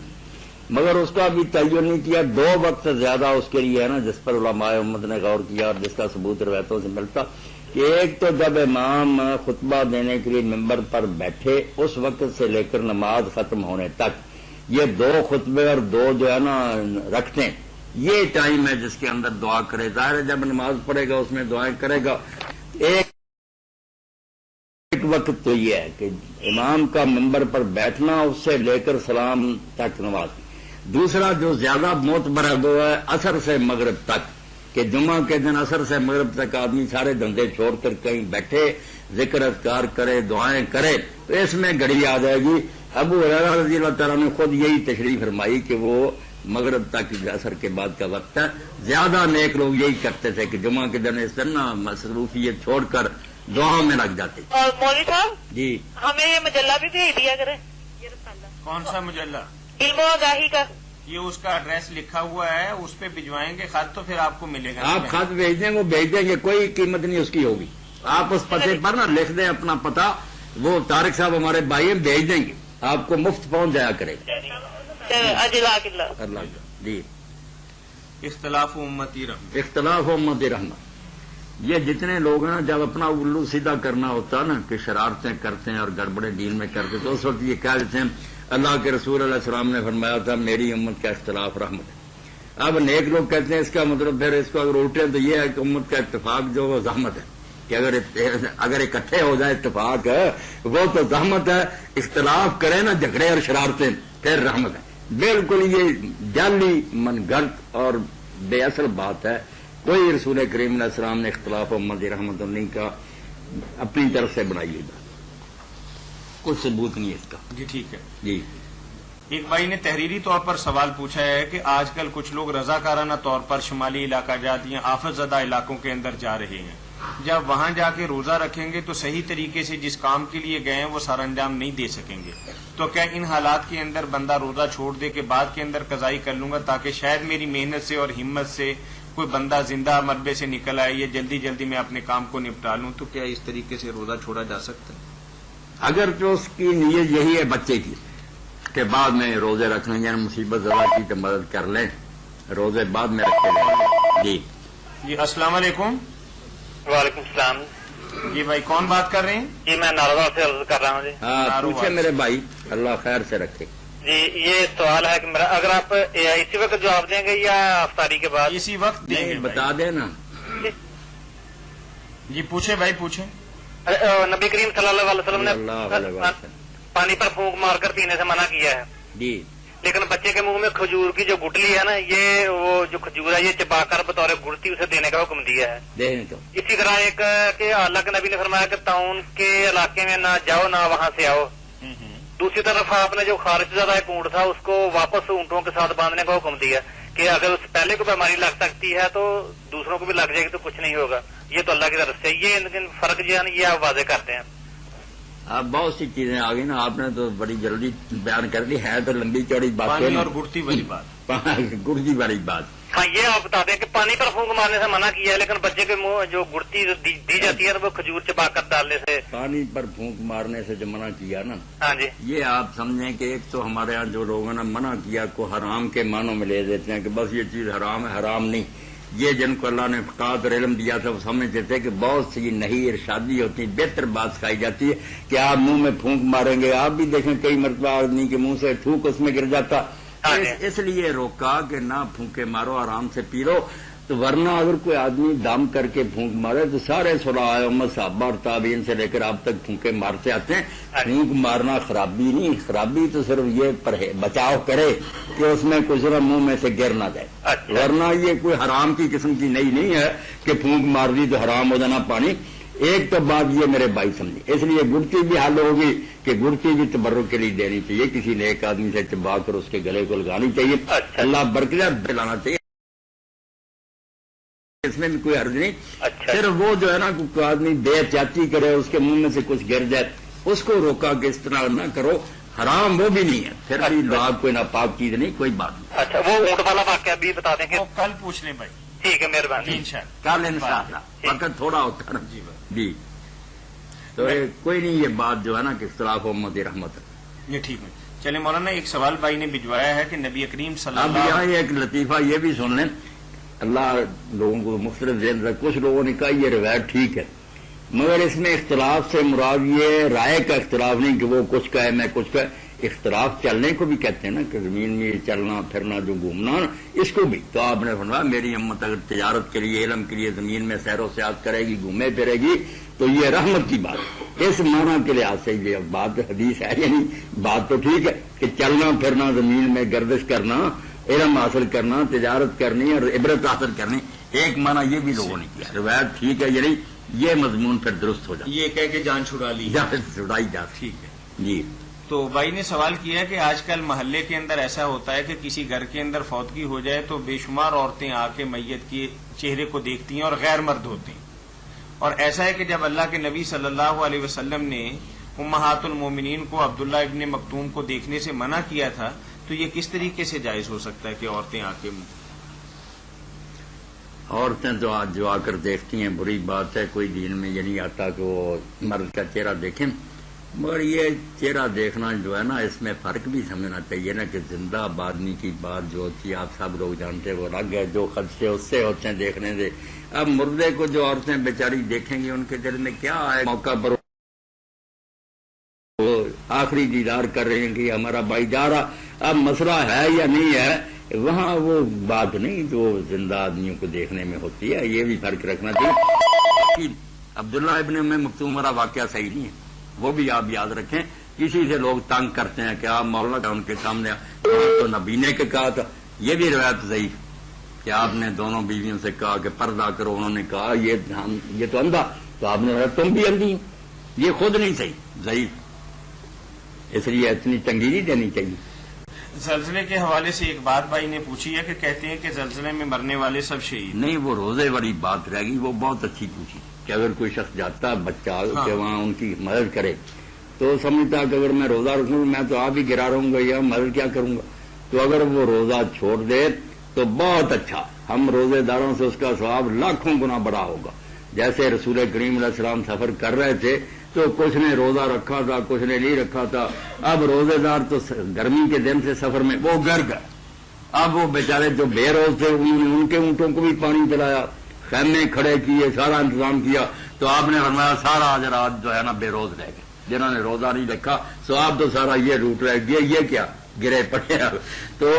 مگر اس کا بھی تعین نہیں کیا. 2 وقت سے زیادہ اس کے لیے ہے نا جس پر علماء امت نے غور کیا اور جس کا ثبوت روایتوں سے ملتا کہ ایک تو جب امام خطبہ دینے کے لیے ممبر پر بیٹھے اس وقت سے لے کر نماز ختم ہونے تک یہ 2 خطبے اور 2 جو ہے نا رکھتے ہیں، یہ ٹائم ہے جس کے اندر دعا کرے. ظاہر ہے جب نماز پڑھے گا اس میں دعائیں کرے گا. ایک وقت تو یہ ہے کہ امام کا ممبر پر بیٹھنا اس سے لے کر سلام تک نماز. دوسرا جو زیادہ معتبر ہے وہ ہے عصر سے مغرب تک، کہ جمعہ کے دن عصر سے مغرب تک آدمی سارے دھندے چھوڑ کر کہیں بیٹھے ذکر اذکار کرے دعائیں کرے تو اس میں گھڑی آ جائے گی. ابو ہریرہ رضی اللہ تعالیٰ نے خود یہی تشریح فرمائی کہ وہ مغرب تک عصر کے بعد کا وقت ہے. زیادہ نیک لوگ یہی کرتے تھے کہ جمعہ کے دن اس دن نا مصروفیت چھوڑ کر دعاؤں میں لگ جاتے. اور مولوی صاحب جی ہمیں یہ مجلہ بھی بھیج دیا کریں. کون سا مجلہ؟ علم و آگاہی کا. یہ اس کا ایڈریس لکھا ہوا ہے، اس پہ بھجوائیں گے خط تو پھر آپ کو ملے گا. آپ خط بھیج دیں وہ بھیج دیں گے، کوئی قیمت نہیں اس کی ہوگی. آپ اس پتے پر نا لکھ دیں اپنا پتہ، وہ طارق صاحب ہمارے بھائی بھیج دیں گے، آپ کو مفت پہنچ جایا کرے اللہ. جی اختلاف امتی رحمہ. اختلاف امت رحمہ. یہ جتنے لوگ ہیں جب اپنا الو سیدھا کرنا ہوتا ہے نا کہ شرارتیں کرتے ہیں اور گڑبڑے دین میں کرتے تو اس وقت یہ کہہ دیتے ہیں اللہ کے رسول علیہ السلام نے فرمایا تھا میری امت کا اختلاف رحمت ہے. اب نیک لوگ کہتے ہیں اس کا مطلب پھر اس کو اگر الٹے تو یہ ہے کہ امت کا اتفاق جو وہ زحمت ہے، کہ اگر اکٹھے ہو جائے اتفاق ہے وہ تو زحمت ہے. اختلاف کرے نا جھگڑے اور شرارتیں پھر رحمت ہے. بالکل یہ جعلی من گھڑت اور بے اصل بات ہے. کوئی رسول کریم علیہ السلام نے اختلاف امت رحمت نہیں کا اپنی طرف سے بنائی ہے، کچھ ثبوت نہیں اس کا. جی ٹھیک ہے. جی ایک بھائی نے تحریری طور پر سوال پوچھا ہے کہ آج کل کچھ لوگ رضاکارانہ طور پر شمالی علاقہ جات یا آفت زدہ علاقوں کے اندر جا رہے ہیں، جب وہاں جا کے روزہ رکھیں گے تو صحیح طریقے سے جس کام کے لیے گئے ہیں وہ سر انجام نہیں دے سکیں گے، تو کیا ان حالات کے اندر بندہ روزہ چھوڑ دے کے بعد کے اندر قضائی کر لوں گا تاکہ شاید میری محنت سے اور ہمت سے کوئی بندہ زندہ مربے سے نکل آئے یا جلدی جلدی میں اپنے کام کو نپٹا لوں، تو کیا اس طریقے سے روزہ چھوڑا جا سکتا ہے؟ اگر تو اس کی نیت یہی ہے بچے کی کہ بعد میں روزے رکھ لیں، یعنی مصیبت زدہ کی تو مدد کر لیں، روزے بعد میں رکھے جائیں. جی جی السلام علیکم. وعلیکم السلام. جی بھائی کون بات کر رہے ہیں؟ جی میں ناروال سے عرض کر رہا ہوں. جی ہاں پوچھے میرے بھائی, اللہ خیر سے رکھے. جی یہ سوال ہے کہ میرا, اگر آپ اسی وقت جواب دیں گے یا افطاری کے بعد؟ اسی وقت دیں گے. بتا دینا. جی پوچھے بھائی پوچھیں. نبی کریم صلی اللہ علیہ وسلم نے پانی پر پھونک مار کر پینے سے منع کیا ہے جی, لیکن بچے کے منہ میں کھجور کی جو گٹلی ہے نا, یہ وہ جو کھجور ہے یہ چبا کر بطور گڑتی اسے دینے کا حکم دیا ہے. دینے تو اسی طرح ایک کہ اللہ کے نبی نے فرمایا کہ تعاون کے علاقے میں نہ جاؤ نہ وہاں سے آؤ. دوسری طرف آپ نے جو خارج زدہ ایک اونٹ تھا اس کو واپس اونٹوں کے ساتھ باندھنے کا حکم دیا کہ اگر اس پہلے کو بیماری لگ سکتی ہے تو دوسروں کو بھی لگ جائے گی تو کچھ نہیں ہوگا. یہ تو اللہ کی طرف سے, یہ فرق جو ہے نا یہ آپ واضح کرتے ہیں. اب بہت سی چیزیں آ گئی نا, آپ نے تو بڑی جلدی بیان کر دی, ہے تو لمبی چوڑی بات. پانی اور گڑتی والی بات. گڑتی والی بات. ہاں یہ آپ بتا دیں کہ پانی پر پھونک مارنے سے منع کیا ہے, لیکن بچے کے منہ جو گڑتی دی جاتی ہے وہ کھجور چبا کر ڈالنے سے, پانی پر پھونک مارنے سے جو منع کیا نا, ہاں جی یہ آپ سمجھیں کہ ایک تو ہمارے ہاں جو لوگوں نے منع کیا کو حرام کے معنوں میں لے دیتے ہیں کہ بس یہ چیز حرام ہے. حرام نہیں, یہ جن کو اللہ نے فقاہت اور علم دیا تھا وہ سمجھتے تھے کہ بہت سی نئی ارشادی ہوتی ہے, بہتر بات سکھائی جاتی ہے کہ آپ منہ میں پھونک ماریں گے. آپ بھی دیکھیں کئی مرتبہ آدمی کے منہ سے تھوک اس میں گر جاتا, اس لیے روکا کہ نہ پھونکے مارو, آرام سے پی لو. تو ورنہ اگر کوئی آدمی دم کر کے پھونک مارے تو سارے صحابہ امت صحابہ اور تابعین سے لے کر آپ تک پھونکے مارتے آتے ہیں. پھونک مارنا خرابی نہیں, خرابی تو صرف یہ بچاؤ کرے کہ اس میں کچھ منہ میں سے گر نہ جائے. ورنہ یہ کوئی حرام کی قسم کی نہیں ہے کہ پھونک مار دی تو حرام ہو جانا پانی. ایک تو بات یہ میرے بھائی سمجھے, اس لیے گڑتی بھی حل ہوگی کہ گڑتی بھی تبرک کے لیے دینی چاہیے, کسی نیک آدمی سے چبا کر اس کے گلے کو لگانی چاہیے, اللہ برکت دلانا چاہیے, اس میں بھی کوئی حرج نہیں. صرف وہ جو ہے نا کوئی آدمی بے احتیاطی کرے, اس کے منہ میں سے کچھ گر جائے, اس کو روکا کہ اس طرح نہ کرو. حرام وہ بھی نہیں ہے, پھر بھی لوگ کوئی ناپاک چیز نہیں, کوئی بات نہیں. اچھا وہ اونٹ والا واقعہ بھی بتا دیں گے؟ کل پوچھ لیں بھائی. ٹھیک ہے مہربانی. کل انشاءاللہ, وقت تھوڑا ہوتا ہے جی. تو کوئی نہیں, یہ بات جو ہے نا کہ اختلاف امت رحمت ہے. یہ ٹھیک ہے. چلے مولانا ایک سوال بھائی نے بھجوایا ہے کہ نبی کریم صلی اب اللہ یہاں ایک لطیفہ یہ بھی سن لیں, اللہ لوگوں کو مختلف ذہن سے, کچھ لوگوں نے کہا یہ روایت ٹھیک ہے مگر اس میں اختلاف سے مراد یہ رائے کا اختلاف نہیں کہ وہ کچھ کہے میں کچھ کہے. اختلاف چلنے کو بھی کہتے ہیں نا کہ زمین میں چلنا پھرنا جو گھومنا اس کو بھی. تو آپ نے فرمایا میری امت اگر تجارت کے لیے علم کے لیے زمین میں سیر و سیاحت کرے گی, گھومے پھرے گی, تو یہ رحمت کی بات. اس معنی کے لحاظ سے یہ بات حدیث ہے, یعنی بات تو ٹھیک ہے کہ چلنا پھرنا زمین میں گردش کرنا, علم حاصل کرنا, تجارت کرنی اور عبرت حاصل کرنی, ایک معنی یہ بھی لوگوں نے کیا. روایت ٹھیک ہے, یعنی یہ مضمون پھر درست ہو جائے, یہ کہہ کے جان چھڑا لی, جان چھڑائی جا. ٹھیک ہے جی. تو بھائی نے سوال کیا کہ آج کل محلے کے اندر ایسا ہوتا ہے کہ کسی گھر کے اندر فوتگی ہو جائے تو بے شمار عورتیں آ کے میت کے چہرے کو دیکھتی ہیں اور غیر مرد ہوتے ہیں, اور ایسا ہے کہ جب اللہ کے نبی صلی اللہ علیہ وسلم نے امہات المومنین کو عبداللہ ابن مکتوم کو دیکھنے سے منع کیا تھا, تو یہ کس طریقے سے جائز ہو سکتا ہے کہ عورتیں آ کے عورتیں تو آج جو آ کر دیکھتی ہیں بری بات ہے, کوئی دین میں یہ نہیں آتا کہ وہ مرد کا چہرہ دیکھیں, مگر یہ چہرہ دیکھنا جو ہے نا اس میں فرق بھی سمجھنا چاہیے نا کہ زندہ آدمی کی بات جو ہوتی ہے آپ سب لوگ جانتے ہیں وہ الگ ہے, جو خدشے اس سے ہوتے ہیں دیکھنے سے. اب مردے کو جو عورتیں بیچاری دیکھیں گی ان کے دل میں کیا آئے, موقع پر وہ آخری دیدار کر رہے ہیں کہ ہمارا بھائی جا رہا. اب مسئلہ ہے یا نہیں ہے, وہاں وہ بات نہیں جو زندہ آدمیوں کو دیکھنے میں ہوتی ہے, یہ بھی فرق رکھنا چاہیے. عبداللہ ابن ام مکتوم والا واقعہ صحیح نہیں ہے, وہ بھی آپ یاد رکھیں. کسی سے لوگ تنگ کرتے ہیں کہ آپ مولانا ان کے سامنے تو نبی نے کہا تھا, یہ بھی روایت ضعیف کہ آپ نے دونوں بیویوں سے کہا کہ پردہ کرو, انہوں نے کہا یہ تو اندھا, تو آپ نے کہا تم بھی اندھی, یہ خود نہیں صحیح, ضعیف. اس لیے اتنی تنگی نہیں دینی چاہیے. زلزلے کے حوالے سے ایک بات بھائی نے پوچھی ہے کہ کہتے ہیں کہ زلزلے میں مرنے والے سب شہید. نہیں, وہ روزے والی بات رہ گئی, وہ بہت اچھی پوچھی کہ اگر کوئی شخص جاتا بچہ کہ وہاں ان کی مدد کرے تو سمجھتا کہ اگر میں روزہ رکھوں میں تو آپ ہی گرا رہوں گا یا مدد کیا کروں گا. تو اگر وہ روزہ چھوڑ دے تو بہت اچھا, ہم روزے داروں سے اس کا ثواب لاکھوں گنا بڑا ہوگا. جیسے رسول کریم علیہ السلام سفر کر رہے تھے تو کچھ نے روزہ رکھا تھا, کچھ نے نہیں رکھا تھا. اب روزے دار تو گرمی کے دن سے سفر میں وہ گر گئے, اب وہ بیچارے جو بے روز تھے انہوں نے ان کے اونٹوں کو بھی پانی پلایا, خیمے کھڑے کیے، سارا انتظام کیا، تو آپ نے فرمایا سارا آج رات جو ہے نا بے روز رہ گئے، جنہوں نے روزہ نہیں رکھا ثواب تو سارا یہ روٹ رہ گیا، یہ کیا گرے پڑے۔ تو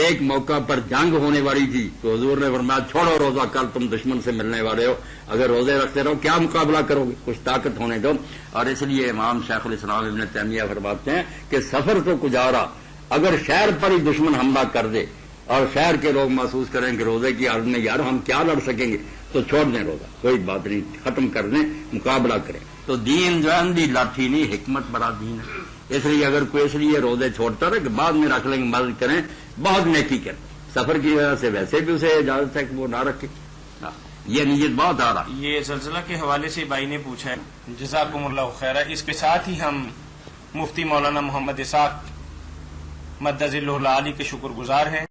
ایک موقع پر جنگ ہونے والی تھی تو حضور نے فرمایا چھوڑو روزہ، کل تم دشمن سے ملنے والے ہو، اگر روزے رکھتے رہو کیا مقابلہ کرو گے، کچھ طاقت ہونے دو۔ اور اس لیے امام شیخ الاسلام ابن تیمیہ فرماتے ہیں کہ سفر تو گزارا، اگر شہر پر ہی دشمن حملہ کر دے اور شہر کے لوگ محسوس کریں کہ روزے کی حالت میں یار ہم کیا لڑ سکیں گے، تو چھوڑ دیں روزہ، کوئی بات نہیں، ختم کر دیں، مقابلہ کریں۔ تو دین جو ہے لاٹھی نہیں، حکمت بڑا دین ہے۔ اس لیے اگر کوئی اس لیے روزے چھوڑتا رہے کہ بعد میں رکھ لیں گے، مدد کریں، بہت نیکی کریں، سفر کی وجہ سے ویسے بھی اسے اجازت ہے کہ وہ نہ رکھے، یہ نیت بہت آ رہا۔ یہ زلزلہ کے حوالے سے بھائی نے پوچھا ہے، جزاکم اللہ خیر۔ اس کے ساتھ ہی ہم مفتی مولانا محمد اسحاق مدظلہ العالی کے شکر گزار ہیں